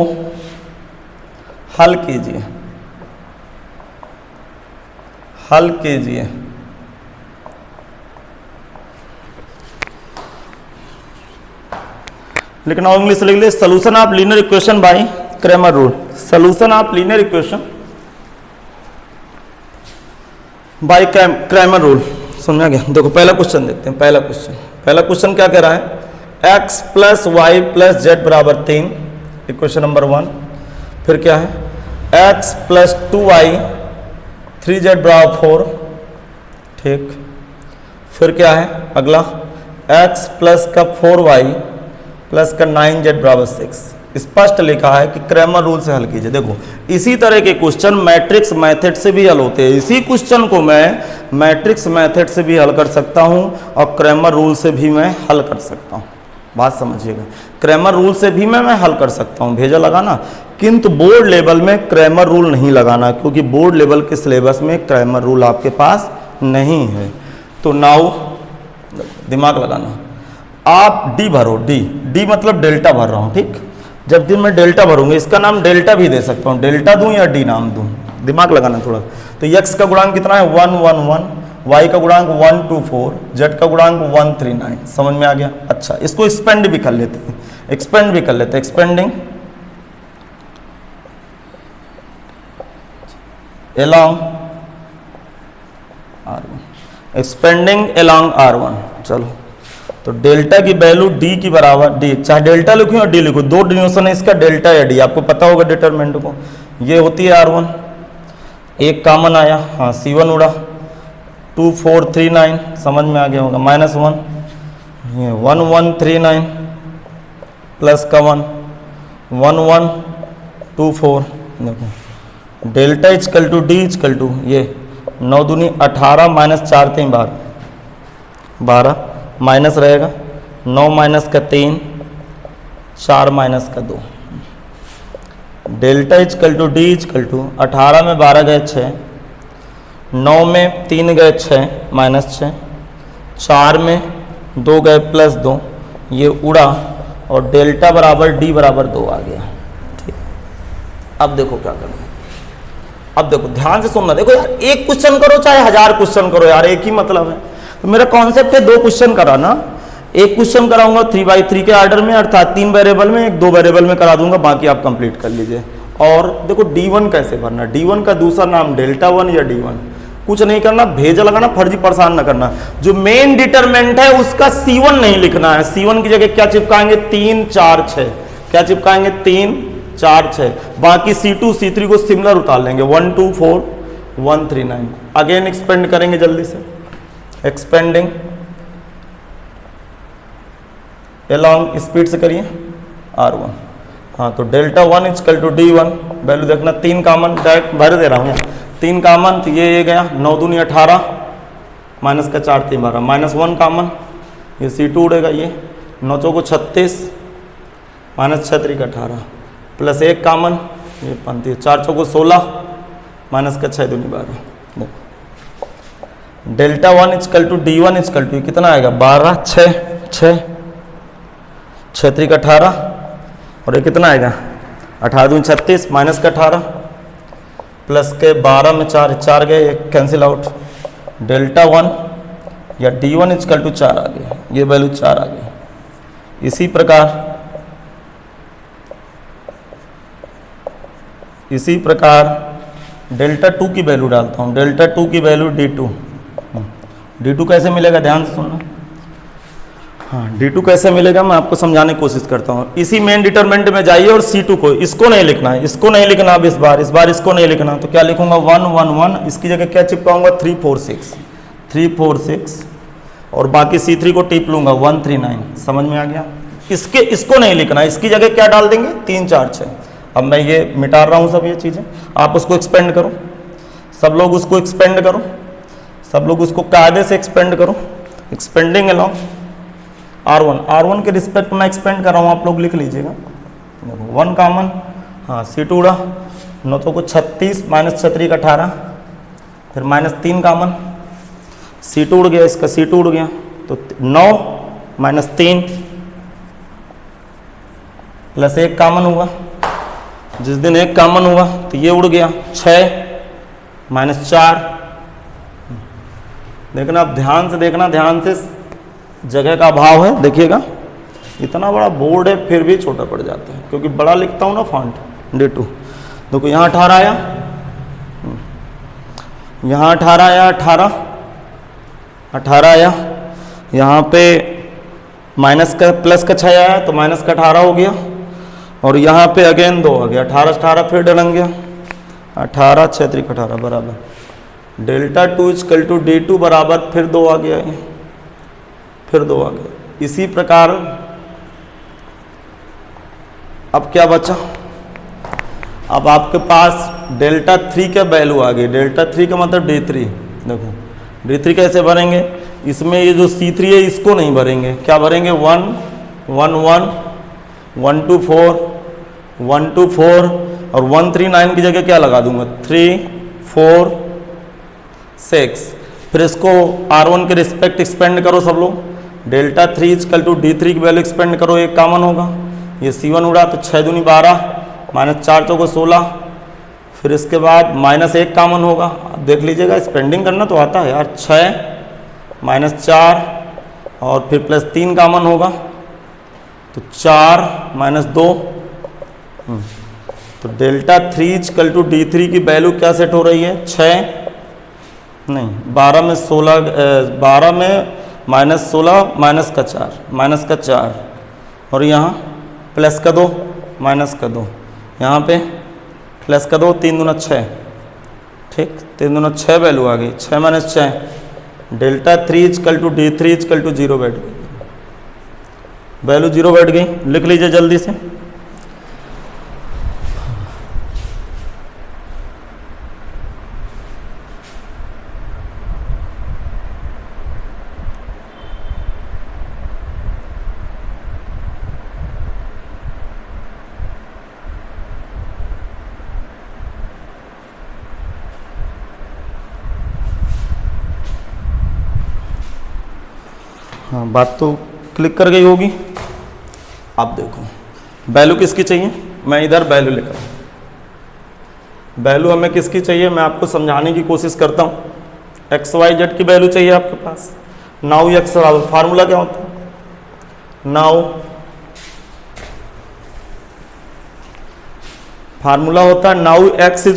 हल कीजिए, हल कीजिए। लिखना इंग्लिश लिख ले, solution of linear equation by Cramer rule. Solution of linear equation by Cramer rule. समझ आ गया? देखो पहला क्वेश्चन देखते हैं। पहला क्वेश्चन क्या कह रहा है, x + y + z = 3, equation number 1। फिर क्या है, x + 2y 3z = 4, ठीक। फिर क्या है अगला, x + 4y + 9z = 6। स्पष्ट लिखा है कि क्रैमर रूल से हल कीजिए। देखो इसी तरह के क्वेश्चन मैट्रिक्स मेथड से भी हल होते हैं। इसी क्वेश्चन को मैं मैट्रिक्स मेथड से भी हल कर सकता हूं और क्रैमर रूल से भी मैं हल कर सकता हूं। बात समझिएगा, क्रैमर रूल से भी मैं हल कर सकता हूं, भेजा लगाना। किंतु बोर्ड लेवल में क्रैमर रूल नहीं लगाना, क्योंकि बोर्ड लेवल के सिलेबस में क्रैमर रूल आपके पास नहीं है। तो नाउ दिमाग लगाना, आप डी भरो, डी मतलब डेल्टा भर रहा हूं, ठीक। जब दिन मैं डेल्टा भरूंगा, इसका नाम डेल्टा भी दे सकता हूं, डेल्टा दूं या डी नाम दूं, दिमाग लगाना थोड़ा। तो x का गुणांक कितना है, 1 1 1, y का गुणांक 124, z का गुणांक 139। समझ में आ गया? अच्छा, इसको एक्सपेंड भी कर लेते हैं, expanding along R1, expanding along R1। चलो, तो डेल्टा की वैल्यू d की बराबर d, चाहे डेल्टा लिखूं या d लिखूं, दो डिनोमिनेशन है इसका, डेल्टा या d, आपको पता होगा डिटरमिनेंट को। ये होती है R1, एक कॉमन आया, हाँ C1 उड़ा, 2439 समझ में आ गया होगा, -1, ये 1139 प्लस का 1 1124। देखो delta equal to D equal to ये 9 दूनी 18 माइनस 4 3 12 माइनस रहेगा 9 माइनस का 3 4 माइनस का 2। Delta equal to D equal to 18 में 12 गए 6, 9 में 3 गए 6 माइनस 6, 4 में 2 गए प्लस 2, ये उड़ा और डेल्टा बराबर डी बराबर 2 आ गया। ठीक, अब देखो क्या करना है। अब देखो ध्यान से सुनना, देखो यार एक क्वेश्चन करो चाहे 1000 क्वेश्चन करो यार, एक ही मतलब है। तो मेरा कॉन्सेप्ट है 2 क्वेश्चन कराना, एक क्वेश्चन कराऊंगा 3x3 के ऑर्डर में, अर्थात 3 वेरिएबल में, एक 2 वेरिएबल में करा दूंगा, बाकी आप कंप्लीट कर लीजिए। और देखो D1 कैसे भरना, D1 का दूसरा नाम डेल्टा 1 या D1, कुछ नहीं करना, भेजा लगाना, फर्जी परेशान ना करना। जो मेन डिटरमिनेंट है उसका C1 नहीं लिखना है, C1 की जगह क्या चिपकाएंगे 3 4 6, क्या चिपकाएंगे 3 4 6, बाकी C2 C3 को सिमिलर उतार लेंगे 124 139। अगेन एक्सपेंड करेंगे जल्दी से, एक्सपेंडिंग एलॉन्ग, स्पीड से करिए R1। हाँ, तो delta 1 equal to D1, value देखना 3 कॉमन, डायरेक्ट भर दे रहा हूँ 3 कॉमन, तो ये गया 9 दूनी 18 माइनस का 4 3 12 माइनस 1 कॉमन, ये C2 उड़ेगा, ये 9 चौको 36 माइनस 6 3 का 18 प्लस 1 कॉमन, ये 35, 4 चौको 16 माइनस का 6 दूनी 12। Delta 1 equal to D1 equal to कितना आएगा 12 6 6 6 3 का 18 और ये कितना आएगा 18 दूनी 36 माइनस का 18 प्लस के 12 में 4 4 गए, ये कैंसिल आउट। डेल्टा 1 या D1 इजकल टू 4 आ गया, ये वैल्यू 4 आ गई। इसी प्रकार डेल्टा 2 की वैल्यू डालता हूँ, डेल्टा 2 की वैल्यू D2, D2 कैसे मिलेगा ध्यान से सुनना। हाँ, D2 कैसे मिलेगा मैं आपको समझाने की कोशिश करता हूँ। इसी मेन डिटरमिनेंट में जाइए और C2 को, इसको नहीं लिखना है, इसको नहीं लिखना अब इस बार इसको नहीं लिखना, तो क्या लिखूंगा 1 1 1, इसकी जगह क्या चिपकाऊंगा 3 4 6 और बाकी C3 को टिप लूंगा 139। समझ में आ गया? इसको नहीं लिखना, इसकी जगह क्या डाल देंगे 3 4 6। अब मैं ये मिटा रहा हूँ सब ये चीज़ें, आप उसको एक्सपेंड करो, सब लोग उसको एक्सपेंड करो, सब लोग उसको कायदे से एक्सपेंड करो। एक्सपेंडिंग अलॉन्ग R1 के रिस्पेक्ट में एक्सपेंड कर रहा हूँ, आप लोग लिख लीजिएगा। 1 कॉमन, हाँ C2 उड़ा, 9 को 36 माइनस 6 का 18, फिर माइनस 3 कॉमन, C2 उड़ गया, इसका C2 उड़ गया, तो 9 माइनस 3 प्लस 1 कॉमन हुआ, जिस दिन 1 कॉमन हुआ तो ये उड़ गया 6 माइनस 4। देखना अब ध्यान से देखना, ध्यान से, जगह का अभाव है, देखिएगा इतना बड़ा बोर्ड है फिर भी छोटा पड़ जाता है क्योंकि बड़ा लिखता हूँ ना फॉन्ट D2। देखो यहाँ 18 आया, यहाँ 18 आया, 18 आया, यहाँ पे माइनस का प्लस का 6 आया तो माइनस का 18 हो गया, और यहाँ पे अगेन 2 आ गया, 18 फिर डलन गया, 18 6 3 18 बराबर डेल्टा 2 इजकल टू D2 बराबर फिर 2 आ गया, फिर 2 आ गया। इसी प्रकार अब क्या बचा, अब आपके पास डेल्टा 3 का वैल्यू आ गई, डेल्टा 3 का मतलब D3। देखो D3 कैसे भरेंगे, इसमें ये जो C3 है इसको नहीं भरेंगे, क्या भरेंगे 1 1 1 1 2 4 1 2 4 और 139 की जगह क्या लगा दूंगा 3 4 6। फिर इसको R1 के रिस्पेक्ट एक्सपेंड करो सब लोग, डेल्टा 3 इजकल टू D3 की वैल्यू एक्सपेंड करो, एक कॉमन होगा, ये C1 उड़ा तो 6 दूनी 12 माइनस 4 चौको 16, फिर इसके बाद -1 कॉमन होगा। आप देख लीजिएगा, स्पेंडिंग करना तो आता है यार। 6 -4 और फिर +3 कॉमन होगा तो 4 -2। तो डेल्टा 3 = D3 की वैल्यू क्या सेट हो रही है? 6 नहीं 12 में 16 12 में -16 -4 और यहाँ +2 -2 यहाँ पे +2 3 दूना 6। ठीक, 3 दूना 6 वैल्यू आ गई। 6 - 6 डेल्टा 3 = D3 = 0 बैठ गई, वैल्यू 0 बैठ गई। लिख लीजिए जल्दी से। हाँ, बात तो क्लिक कर गई होगी। आप देखो वैल्यू किसकी चाहिए, मैं इधर वैल्यू लिख रहा हूँ। वैल्यू हमें किसकी चाहिए मैं आपको समझाने की कोशिश करता हूँ। XYZ की वैल्यू चाहिए आपके पास। नाउ एक्स फार्मूला क्या होता है? नाउ फार्मूला होता है नाउ x =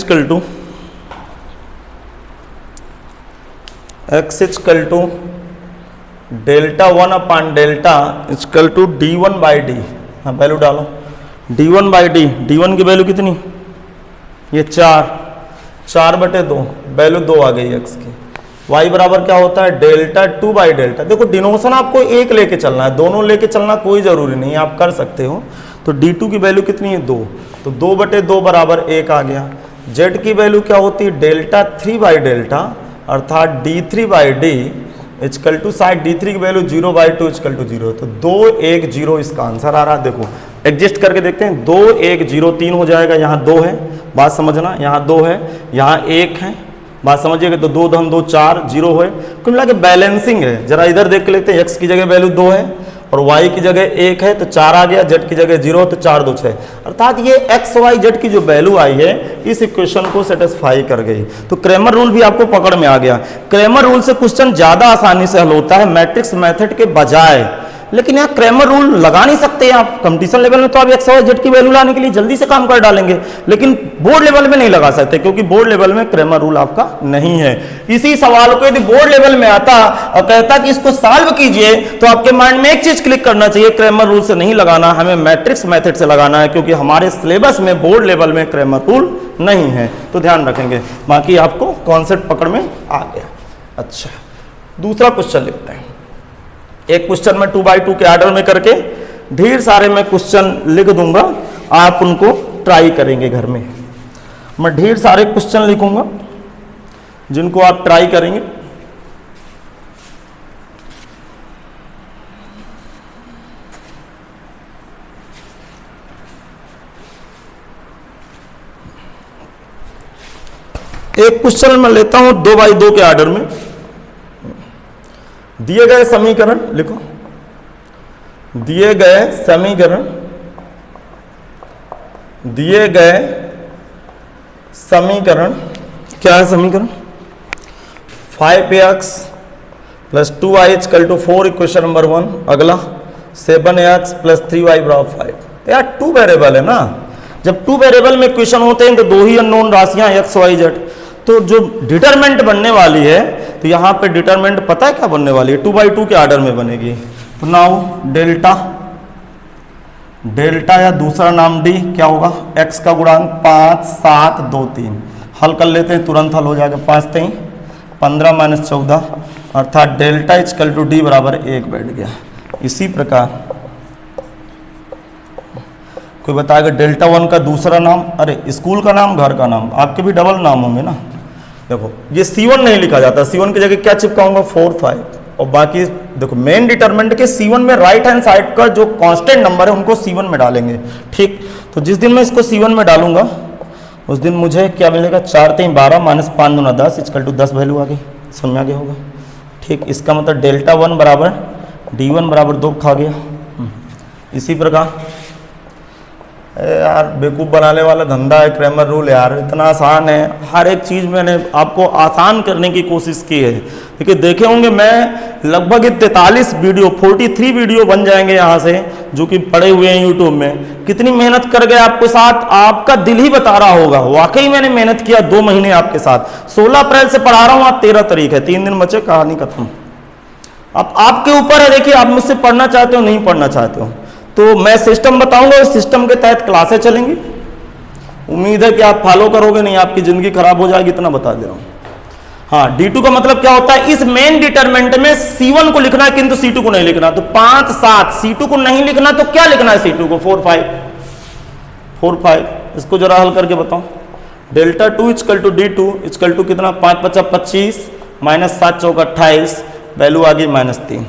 डेल्टा 1/डेल्टा = D1/D। हाँ, वैल्यू डालो D1/D। D1 की वैल्यू कितनी? ये 4/2 वैल्यू 2 आ गई x की। y बराबर क्या होता है? डेल्टा 2/डेल्टा। देखो डिनोमिनेशन आपको एक लेके चलना है, दोनों लेके चलना कोई जरूरी नहीं, आप कर सकते हो। तो D2 की वैल्यू कितनी है? 2। तो 2/2 बराबर 1 आ गया। z की वैल्यू क्या होती है? डेल्टा 3/डेल्टा अर्थात D3/D = साइड D3 की वैल्यू 0/2 = 0। तो 2 1 0 इसका आंसर आ रहा है। देखो एडजस्ट करके देखते हैं। 2 1 0 3 हो जाएगा। यहाँ 2 है, बात समझना। यहाँ 2 है, यहाँ 1 है, बात समझिएगा। तो 2 2 2 4 0 है। कुल मिला के बैलेंसिंग है। जरा इधर देख के लेते हैं। x की जगह वैल्यू 2 है और y की जगह 1 है तो 4 आ गया। z की जगह 0 तो 4 2 6 अर्थात ये XYZ की जो वैल्यू आई है इस इक्वेशन को सेटिस्फाई कर गई। तो क्रैमर रूल भी आपको पकड़ में आ गया। क्रैमर रूल से क्वेश्चन ज्यादा आसानी से हल होता है मैट्रिक्स मेथड के बजाय। लेकिन यहाँ क्रैमर रूल लगा नहीं सकते आप। कंपटीशन लेवल में तो आप XYZ की वैल्यू लाने के लिए जल्दी से काम कर डालेंगे, लेकिन बोर्ड लेवल में नहीं लगा सकते क्योंकि बोर्ड लेवल में क्रैमर रूल आपका नहीं है। इसी सवाल को यदि बोर्ड लेवल में आता और कहता कि इसको सॉल्व कीजिए तो आपके माइंड में एक चीज क्लिक करना चाहिए, क्रैमर रूल से नहीं लगाना, हमें मैट्रिक्स मेथड से लगाना है क्योंकि हमारे सिलेबस में बोर्ड लेवल में क्रैमर रूल नहीं है। तो ध्यान रखेंगे, बाकी आपको कॉन्सेप्ट पकड़ में आ गया। अच्छा, दूसरा क्वेश्चन लिखते हैं। एक क्वेश्चन में 2x2 के ऑर्डर में करके ढेर सारे मैं क्वेश्चन लिख दूंगा, आप उनको ट्राई करेंगे घर में। मैं ढेर सारे क्वेश्चन लिखूंगा जिनको आप ट्राई करेंगे। एक क्वेश्चन मैं लेता हूं 2x2 के ऑर्डर में। दिए गए समीकरण लिखो। दिए गए समीकरण क्या है समीकरण? 5x + 2y = 4 equation number 1। अगला 7x + 3y = 5। यार 2 वेरिएबल है ना। जब 2 वेरिएबल में इक्वेशन होते हैं तो 2 ही अननोन राशियां x y z। तो जो डिटरमिनेंट बनने वाली है तो यहाँ पे डिटरमिनेंट पता है क्या बनने वाली है? 2x2 के ऑर्डर में बनेगी। तो नाउ डेल्टा या दूसरा नाम d क्या होगा? x का गुणांक 5 7 2 3। हल कर लेते हैं, तुरंत हल हो जाएगा। 5 3 15 - 14 अर्थात डेल्टा = d = 1 बैठ गया। इसी प्रकार कोई बताएगा डेल्टा 1 का दूसरा नाम? अरे स्कूल का नाम, घर का नाम, आपके भी डबल नाम होंगे ना। देखो ये C1 नहीं लिखा जाता, C1 की जगह क्या चिपकाऊंगा? 4 5। और बाकी देखो मेन डिटरमिनेंट के C1 में राइट हैंड साइड का जो कांस्टेंट नंबर है उनको C1 में डालेंगे। ठीक, तो जिस दिन मैं इसको C1 में डालूंगा उस दिन मुझे क्या मिलेगा? 4 3 12 - 5 दूना 10 = 10 वैल्यू आ गई। समझ में आ गया होगा। ठीक, इसका मतलब डेल्टा 1 = D1 = 2 खा गया। इसी प्रकार यार बेवकूफ़ बनाने वाला धंधा है क्रैमर रूल यार, इतना आसान है। हर एक चीज़ मैंने आपको आसान करने की कोशिश की है। देखिए देखे होंगे मैं लगभग 43 वीडियो 43 वीडियो बन जाएंगे यहाँ से, जो कि पड़े हुए हैं यूट्यूब में। कितनी मेहनत कर गए आपके साथ, आपका दिल ही बता रहा होगा। वाकई मैंने मेहनत किया 2 महीने आपके साथ। 16 अप्रैल से पढ़ा रहा हूँ, आज 13 तारीख है, 3 दिन बचे, कहानी खत्म। अब आपके ऊपर है, देखिए आप मुझसे पढ़ना चाहते हो नहीं पढ़ना चाहते हो। तो मैं सिस्टम बताऊंगा, उस सिस्टम के तहत क्लासें चलेंगी। उम्मीद है कि आप फॉलो करोगे, नहीं आपकी जिंदगी खराब हो जाएगी, इतना बता दे रहा हूं। हाँ, D2 का मतलब क्या होता है, इस मेन डिटरमिनेंट में C1 को लिखना है किंतु C2 को नहीं लिखना। तो 5 7 C2 को नहीं लिखना तो क्या लिखना है C2 को, 4 5। इसको जरा हल करके बताओ। Delta 2 equal to D2 equal to कितना, 5 5 25 माइनस 7 चौक 28, वैल्यू आ गई -3,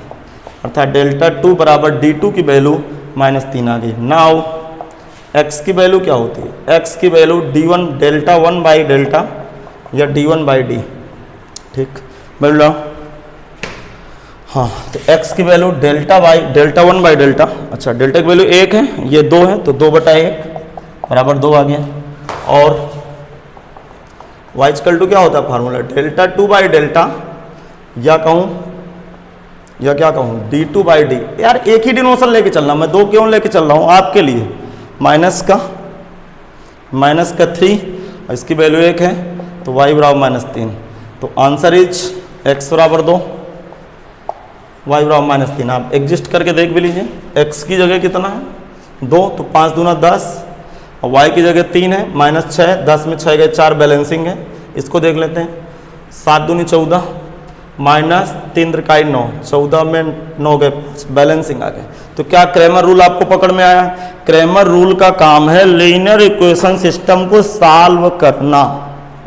अर्थात डेल्टा 2 बराबर D2 की वैल्यू -3 आ गई। नाउ x की वैल्यू क्या होती है, x की value D1 delta 1 by delta या D1 बाई D, ठीक बोल रहा हूँ। हाँ, तो x की वैल्यू डेल्टा 1 बाई डेल्टा, अच्छा डेल्टा की वैल्यू 1 है, ये 2 है, तो 2/1 बराबर 2 आ गया। और y इक्वल टू क्या होता है फार्मूला, डेल्टा 2 बाई डेल्टा या कहूँ या क्या कहूँ D2 बाई D। यार एक ही डिनोशन लेके चलना, मैं 2 क्यों लेके चल रहा हूँ आपके लिए। माइनस का 3 और इसकी वैल्यू 1 है, तो y बराबर -3। तो आंसर इज x बराबर 2, y बराबर -3। आप एग्जिस्ट करके देख भी लीजिए, x की जगह कितना है 2, तो 5 दूना 10, और y की जगह 3 है, -6, 10 में 6 गए 4, बैलेंसिंग है। इसको देख लेते हैं, 7 दूनी 14 माइनस 3 त्रिकाई 9, 14 में 9 गए, बैलेंसिंग आ गए। तो क्या क्रैमर रूल आपको पकड़ में आया। क्रैमर रूल का काम है लीनियर इक्वेशन सिस्टम को सॉल्व करना,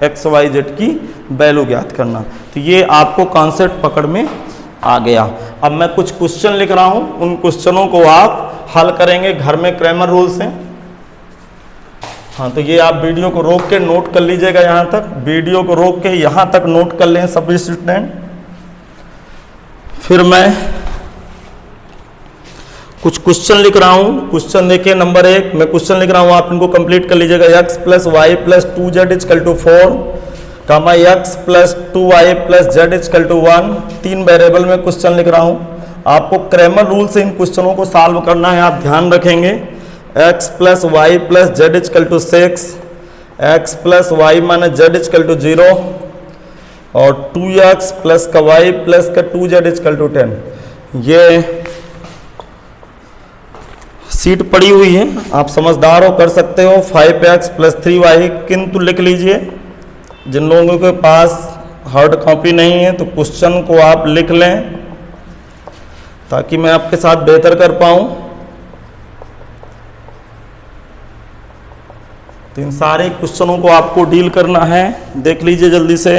एक्स वाई जेड की वैल्यू ज्ञात करना। तो ये आपको कॉन्सेप्ट पकड़ में आ गया। अब मैं कुछ क्वेश्चन लिख रहा हूं, उन क्वेश्चनों को आप हल करेंगे घर में क्रैमर रूल से। हाँ, तो ये आप वीडियो को रोक के नोट कर लीजिएगा, यहाँ तक वीडियो को रोक के यहाँ तक नोट कर लें सभी स्टूडेंट। फिर मैं कुछ क्वेश्चन लिख रहा हूँ। क्वेश्चन देखिए नंबर 1, मैं क्वेश्चन लिख रहा हूँ, आप इनको कंप्लीट कर लीजिएगा। x plus Y plus 2z equal to 4, comma x plus 2y plus z equal to 1। 3 variable में क्वेश्चन लिख रहा हूँ। आपको क्रैमर रूल से इन क्वेश्चनों को सॉल्व करना है, आप ध्यान रखेंगे। x plus Y plus z equal to 6, x plus Y minus z equal to 0 और 2x प्लस का y प्लस का 2z इक्वल टू 10। ये सीट पड़ी हुई है, आप समझदार हो, कर सकते हो। 5x प्लस 3y, किंतु लिख लीजिए, जिन लोगों के पास हार्ड कॉपी नहीं है तो क्वेश्चन को आप लिख लें ताकि मैं आपके साथ बेहतर कर पाऊं। तो इन सारे क्वेश्चनों को आपको डील करना है, देख लीजिए जल्दी से।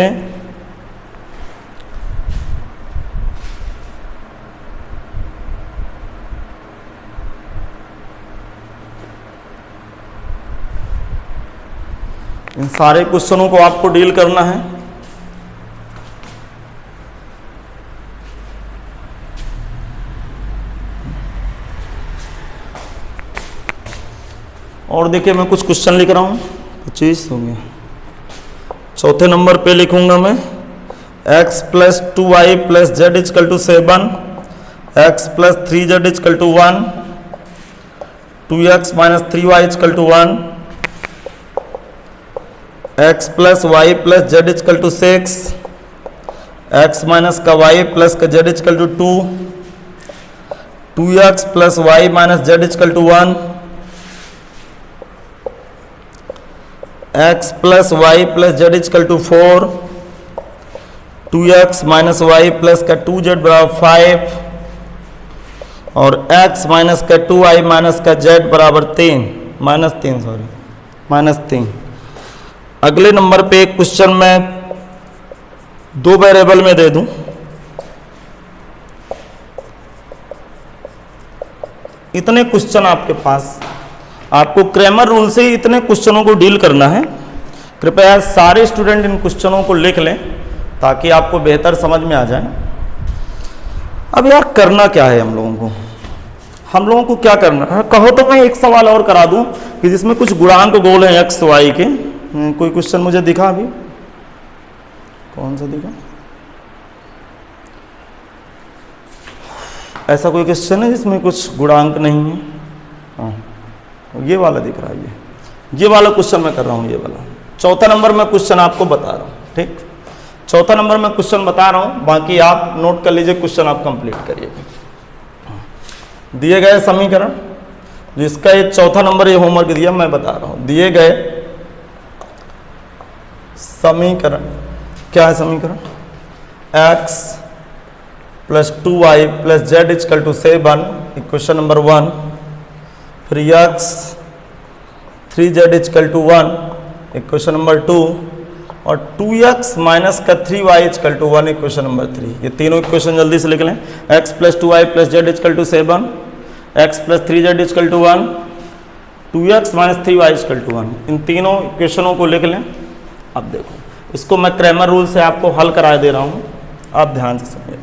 इन सारे क्वेश्चनों को आपको डील करना है। और देखिए मैं कुछ क्वेश्चन लिख रहा हूं, 25 हो गया। चौथे नंबर पे लिखूंगा मैं x plus 2y plus z equal to 7, x plus 3z equal to 1, 2x minus 3y equal to 1, x plus Y plus Z equal to 6, x minus का y प्लस का z equal to 2, 2x plus Y minus Z equal to 1, x plus Y plus Z equal to 4, 2x minus Y plus का 2z बराबर 5 और x माइनस का 2y माइनस का z बराबर 3, -3। अगले नंबर पे एक क्वेश्चन मैं 2 वेरिएबल में दे दूं। इतने क्वेश्चन आपके पास, आपको क्रैमर रूल से इतने क्वेश्चनों को डील करना है। कृपया सारे स्टूडेंट इन क्वेश्चनों को लिख लें ताकि आपको बेहतर समझ में आ जाए। अब यार करना क्या है हम लोगों को, हम लोगों को क्या करना है, कहो तो मैं एक सवाल और करा दूं कि जिसमें कुछ गुणांक गोल हैं एक्स वाई के। कोई क्वेश्चन मुझे दिखा अभी? कौन सा दिखा? ऐसा कोई क्वेश्चन है जिसमें कुछ गुणांक नहीं है? हाँ, ये वाला दिख रहा है। ये वाला क्वेश्चन मैं कर रहा हूँ, ये वाला चौथा नंबर में क्वेश्चन आपको बता रहा हूँ। ठीक, चौथा नंबर में क्वेश्चन बता रहा हूँ, बाकी आप नोट कर लीजिए, क्वेश्चन आप कंप्लीट करिएगा। दिए गए समीकरण, जिसका ये चौथा नंबर ये होमवर्क दिया, मैं बता रहा हूँ। दिए गए समीकरण, क्या है समीकरण? x plus 2y plus Z equal to 7, equation number 1। फिर x 3z equal to 1, equation number 2। और 2x माइनस का 3y equal to 1, equation number 3। ये तीनों इक्वेशन जल्दी से लिख लें। x plus 2y plus Z equal to 7, x plus 3z equal to 1, 2x minus 3y equal to 1। इन तीनों इक्वेशनों को लिख लें। अब देखो, इसको मैं क्रैमर रूल से आपको हल करा दे रहा हूँ, आप ध्यान से समझिए।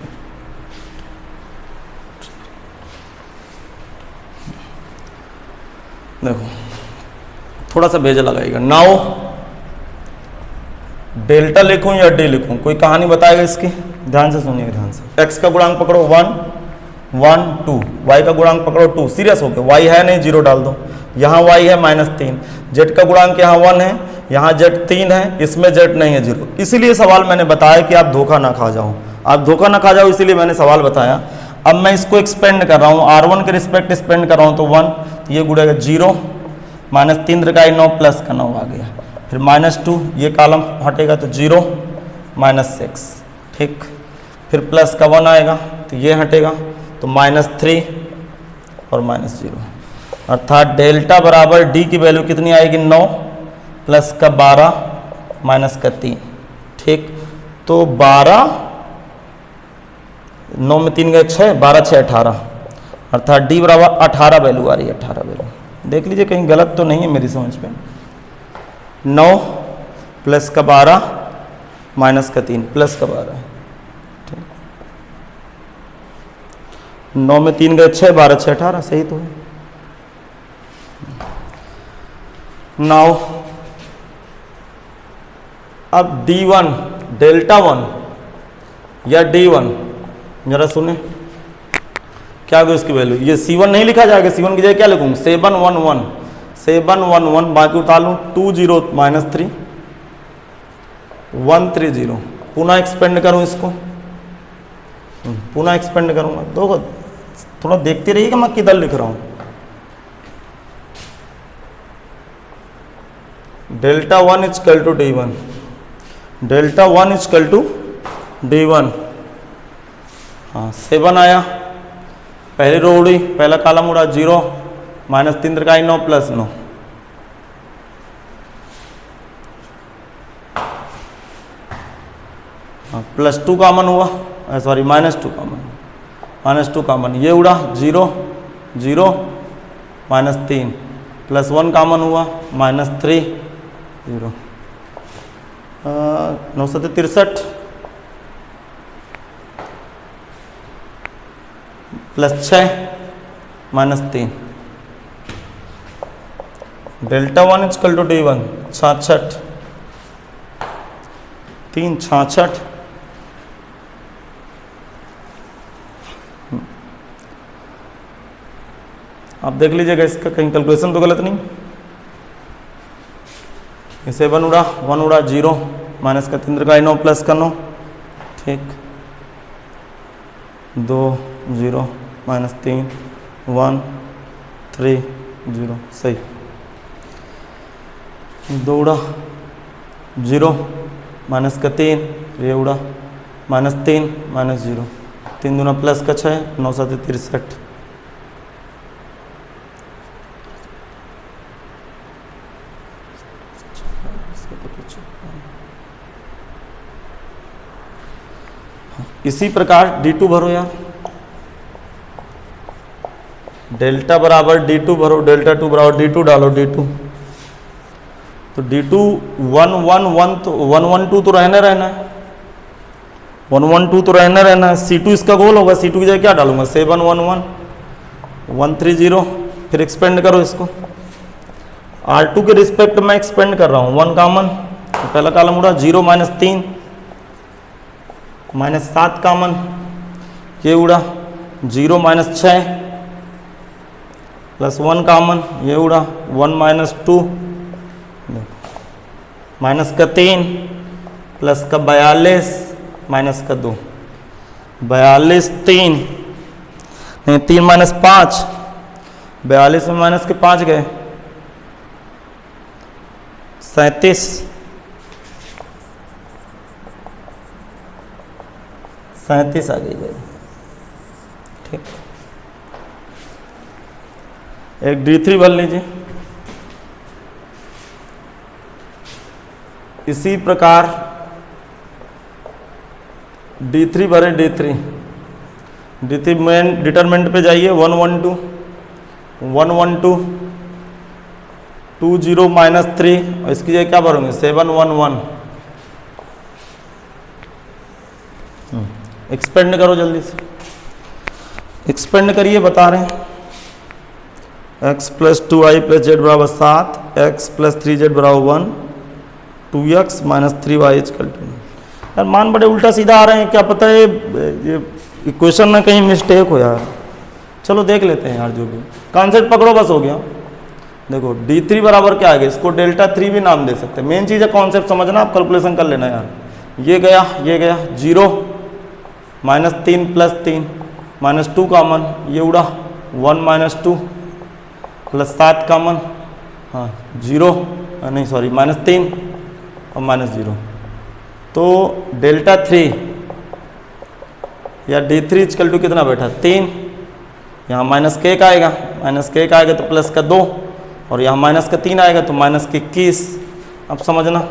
देखो, थोड़ा सा भेजा लगाइएगा। नाउ डेल्टा लिखूं या डी लिखूं, कोई कहानी बताएगा इसकी? ध्यान से सुनिएगा, ध्यान से। x का गुणांक पकड़ो 1 1 2, y का गुणांक पकड़ो 2। सीरियस होके, y है नहीं, 0 डाल दो। यहाँ y है -3, z का गुणांक यहाँ 1 है, यहाँ z 3 है, इसमें z नहीं है, 0। इसीलिए सवाल मैंने बताया कि आप धोखा ना खा जाओ, आप धोखा ना खा जाओ, इसीलिए मैंने सवाल बताया। अब मैं इसको एक्सपेंड कर रहा हूँ, R1 के रिस्पेक्ट एक्सपेंड कर रहा हूँ, तो 1, ये गुड़ेगा 0, -3 त्रिकाई 9 प्लस का 9 आ गया। फिर -2, ये कॉलम हटेगा तो 0 -6, ठीक। फिर प्लस का 1 आएगा तो ये हटेगा तो -3 और -0, अर्थात डेल्टा बराबर डी की वैल्यू कितनी आएगी? 9 प्लस का 12 माइनस का 3, ठीक। तो 12, 9 में 3 गए 6, 12 6 18, अर्थात डी बराबर 18 वैल्यू आ रही है। 18 वैल्यू देख लीजिए, कहीं गलत तो नहीं है मेरी समझ पे। 9 प्लस का 12 माइनस का 3 प्लस का 12, ठीक। 9 में 3 गए 6, 12 6 18, सही तो है। नाउ अब D1 डेल्टा 1 या D1, जरा सुने क्या होगी उसकी वैल्यू। ये C1 नहीं लिखा जाएगा, C1 की जगह क्या लिखूंगा? 711 711, बाकी उतार लूँ 20 -3 130। पुनः एक्सपेंड करूँ इसको, पुनः एक्सपेंड करूँगा। तो थोड़ा देखते रहिएगा मैं किधर लिख रहा हूँ। Delta 1 equal to D1, delta 1 equal to D1। हाँ, 7 आया, पहली रो उड़ी, पहला कॉलम उड़ा 0, -3 त्रिकाई 9 प्लस 9। हाँ, +2 कॉमन हुआ, सॉरी -2 कॉमन, -2 कॉमन, ये उड़ा 0 0 -3 +1 कॉमन हुआ -3 0, 9 7 63 +6 -3। Delta 1 equal to D1 66, 3 66। आप देख लीजिएगा इसका कहीं कैलकुलेशन तो गलत नहीं। ये 7 उड़ा, 1 उड़ा 0, माइनस का 3 त्रिकाई 9 प्लस का 9, ठीक। 2 0 -3 1 3 0, सही। 2 उड़ा 0, माइनस का 3, ये उड़ा -3 -0, 3 दूना प्लस का 6, 9 7 63। इसी प्रकार D2 भरो यार, डेल्टा बराबर D2 भरो, डेल्टा 2 बराबर D2 डालो, D2 तो D2 1 1 1 तो 1 1 2 तो रहना है, 1 1 2 तो रहना है। C2 इसका गोल होगा, C2 की जगह क्या डालूंगा? 7 1 1, 130, फिर एक्सपेंड करो इसको, R2 के रिस्पेक्ट में एक्सपेंड कर रहा हूँ, 1 कॉमन, तो पहला कॉलम उड़ा, 0 -3 -7 कॉमन, ये उड़ा, 0 -6 +1 कॉमन, ये उड़ा, 1 -2 माइनस का 3 प्लस का 42 माइनस का 2, 42 3 नहीं, 3 - 5, 42 में माइनस के 5 गए, 37 आ गई। ठीक, एक D3 भर लीजिए। इसी प्रकार D3 भरे, D3 मेन डिटरमिनेंट पे जाइए, 1 1 2 1 1 2 2 0 -3, और इसकी जगह क्या भरोगे, 7 1 1। एक्सपेंड करो जल्दी से, एक्सपेंड करिए, बता रहे हैं, x + 2y + z = 7, x + 3z = 1, 2x - 3y = 2। यार मान बड़े उल्टा सीधा आ रहे हैं, क्या पता है ये इक्वेशन में कहीं मिस्टेक हो यार। चलो देख लेते हैं यार, जो भी कॉन्सेप्ट पकड़ो बस, हो गया। देखो D3 बराबर क्या आ गया, इसको Δ3 भी नाम दे सकते हैं। मेन चीज़ है कॉन्सेप्ट समझना, आप कैलकुलेशन कर लेना यार। ये गया 0 -3 + 3 -2 कॉमन, ये उड़ा, 1 -2 + 7 कॉमन, हाँ 0 नहीं सॉरी -3 और -0, तो Δ3 या D3 = कितना बैठा, 3, यहाँ -1 आएगा, -1 आएगा तो प्लस का 2, और यहाँ -3 आएगा तो -21। अब समझना,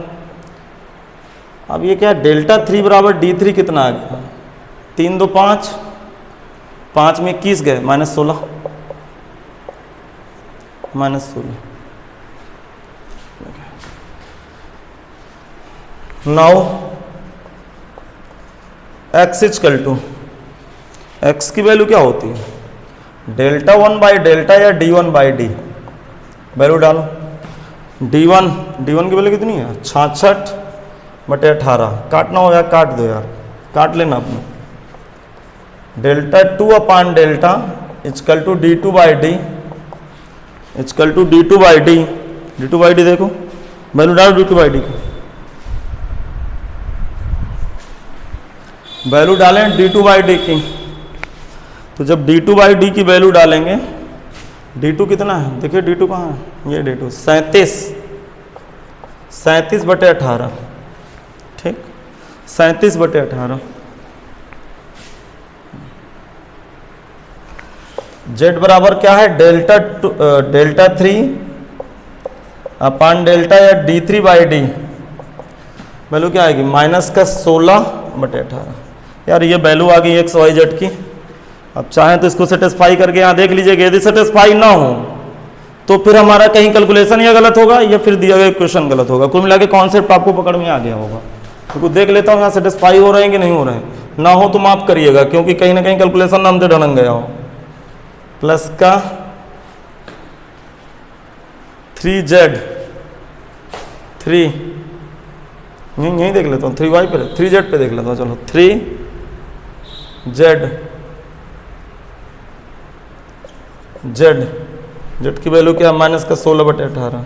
अब ये क्या, Δ3 बराबर D3 कितना आ गया, 3 2 5, 5 में 21 गए, -16 -16। नाउ x = x की वैल्यू क्या होती है, Δ1/Δ या D1/D, वैल्यू डालो। D1 की वैल्यू कितनी है, 66/18, काटना हो यार, काट दो यार, काट लेना अपने। Δ2/Δ = D2/D = D2/D, D2/D देखो, वैल्यू डालो D2/D की, वैल्यू डालें D2/D की, तो जब D2/D की वैल्यू डालेंगे, D2 कितना है, देखिए D2 कहाँ है, ये D2 37/18, ठीक, 37/18। Z बराबर क्या है, Δ3/Δ या D3/D, वैल्यू क्या आएगी, -16/18। यार ये वैल्यू आ गई XYZ की। अब चाहें तो इसको सेटिस्फाई करके यहाँ देख लीजिएगा, यदि सेटिस्फाई ना हो तो फिर हमारा कहीं कैलकुलेशन या गलत होगा या फिर दिया गया क्वेश्चन गलत होगा। कुल मिला के कॉन्सेप्ट आपको पकड़ में आ गया होगा। तो देख लेता हूँ यहाँ सेटिस्फाई हो रहे हैं कि नहीं हो रहे हैं, ना हो तो माफ करिएगा, क्योंकि कहीं ना कहीं कैलकुलेशन नाम से ढलंग गया हो। प्लस का 3Z यहीं देख लेता हूँ, 3Y पे 3Z पे देख लेता हूँ, चलो Z की वैल्यू क्या, -16/18,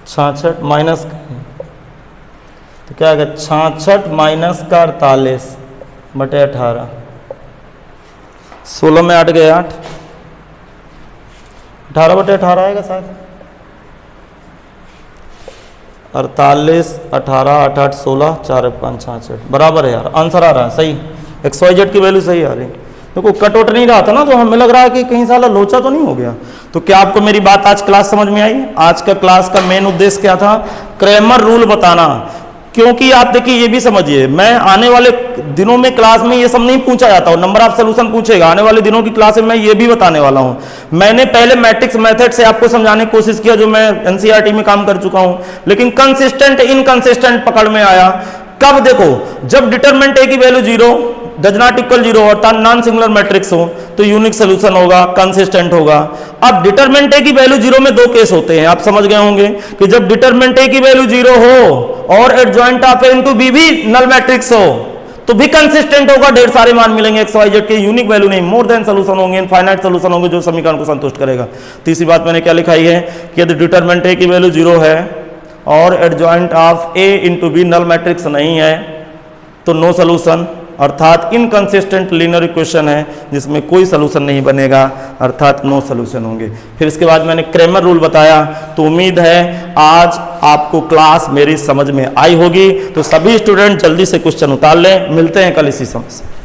66 माइनस तो क्या आएगा, 66 माइनस का 48/18, 16 में 8 गए 8, 18/18 आएगा शायद, 48 18 8 8 16 4 5 66 बराबर है यार, आंसर आ रहा है सही, XYZ की वैल्यू सही आ रही। देखो कट आउट नहीं रहा था ना, तो हमें लग रहा है कि कहीं साला लोचा तो नहीं हो गया। तो क्या आपको मेरी बात आज क्लास समझ में आई? आज का क्लास का मेन उद्देश्य क्या था, क्रैमर रूल बताना। क्योंकि आप देखिए ये भी समझिए, मैं आने वाले दिनों में क्लास में ये सब नहीं पूछा जाता हूं, नंबर ऑफ सॉल्यूशन पूछेगा। आने वाले दिनों की क्लास में मैं ये भी बताने वाला हूं। मैंने पहले मैट्रिक्स मेथड से आपको समझाने की कोशिश किया, जो मैं एनसीईआरटी में काम कर चुका हूं, लेकिन कंसिस्टेंट इनकंसिस्टेंट पकड़ में आया। कब देखो, जब डिटरमिनेंट ए की value 0, does not equal zero अर्थात नॉन सिंगुलर मैट्रिक्स हो तो यूनिक सोल्यूशन होगा, कंसिस्टेंट होगा। अब डिटरमिनेंट ए की वैल्यू जीरो में दो केस होते हैं, आप समझ गए होंगे कि जब डिटरमिनेंट ए की वैल्यू जीरो हो और adjoint of A into B भी नल मैट्रिक्स हो तो भी कंसिस्टेंट होगा, ढेर सारे मान मिलेंगे एक्स वाई जेड के, यूनिक वैल्यू नहीं, मोर देन सोल्यूशन होंगे, इनफाइनाइट सोल्यूशन होंगे जो समीकरण को संतुष्ट करेगा। तीसरी बात मैंने क्या लिखाई है कि यदि डिटरमिनेंट ए की वैल्यू जीरो है और adjoint of A into B null matrix नहीं है तो नो सोल्यूशन अर्थात इनकंसिस्टेंट लीनियर इक्वेशन है जिसमें कोई सोल्यूशन नहीं बनेगा अर्थात नो सोल्यूशन होंगे। फिर इसके बाद मैंने क्रैमर रूल बताया। तो उम्मीद है आज आपको क्लास मेरी समझ में आई होगी। तो सभी स्टूडेंट जल्दी से क्वेश्चन उतार लें। मिलते हैं कल इसी समय से।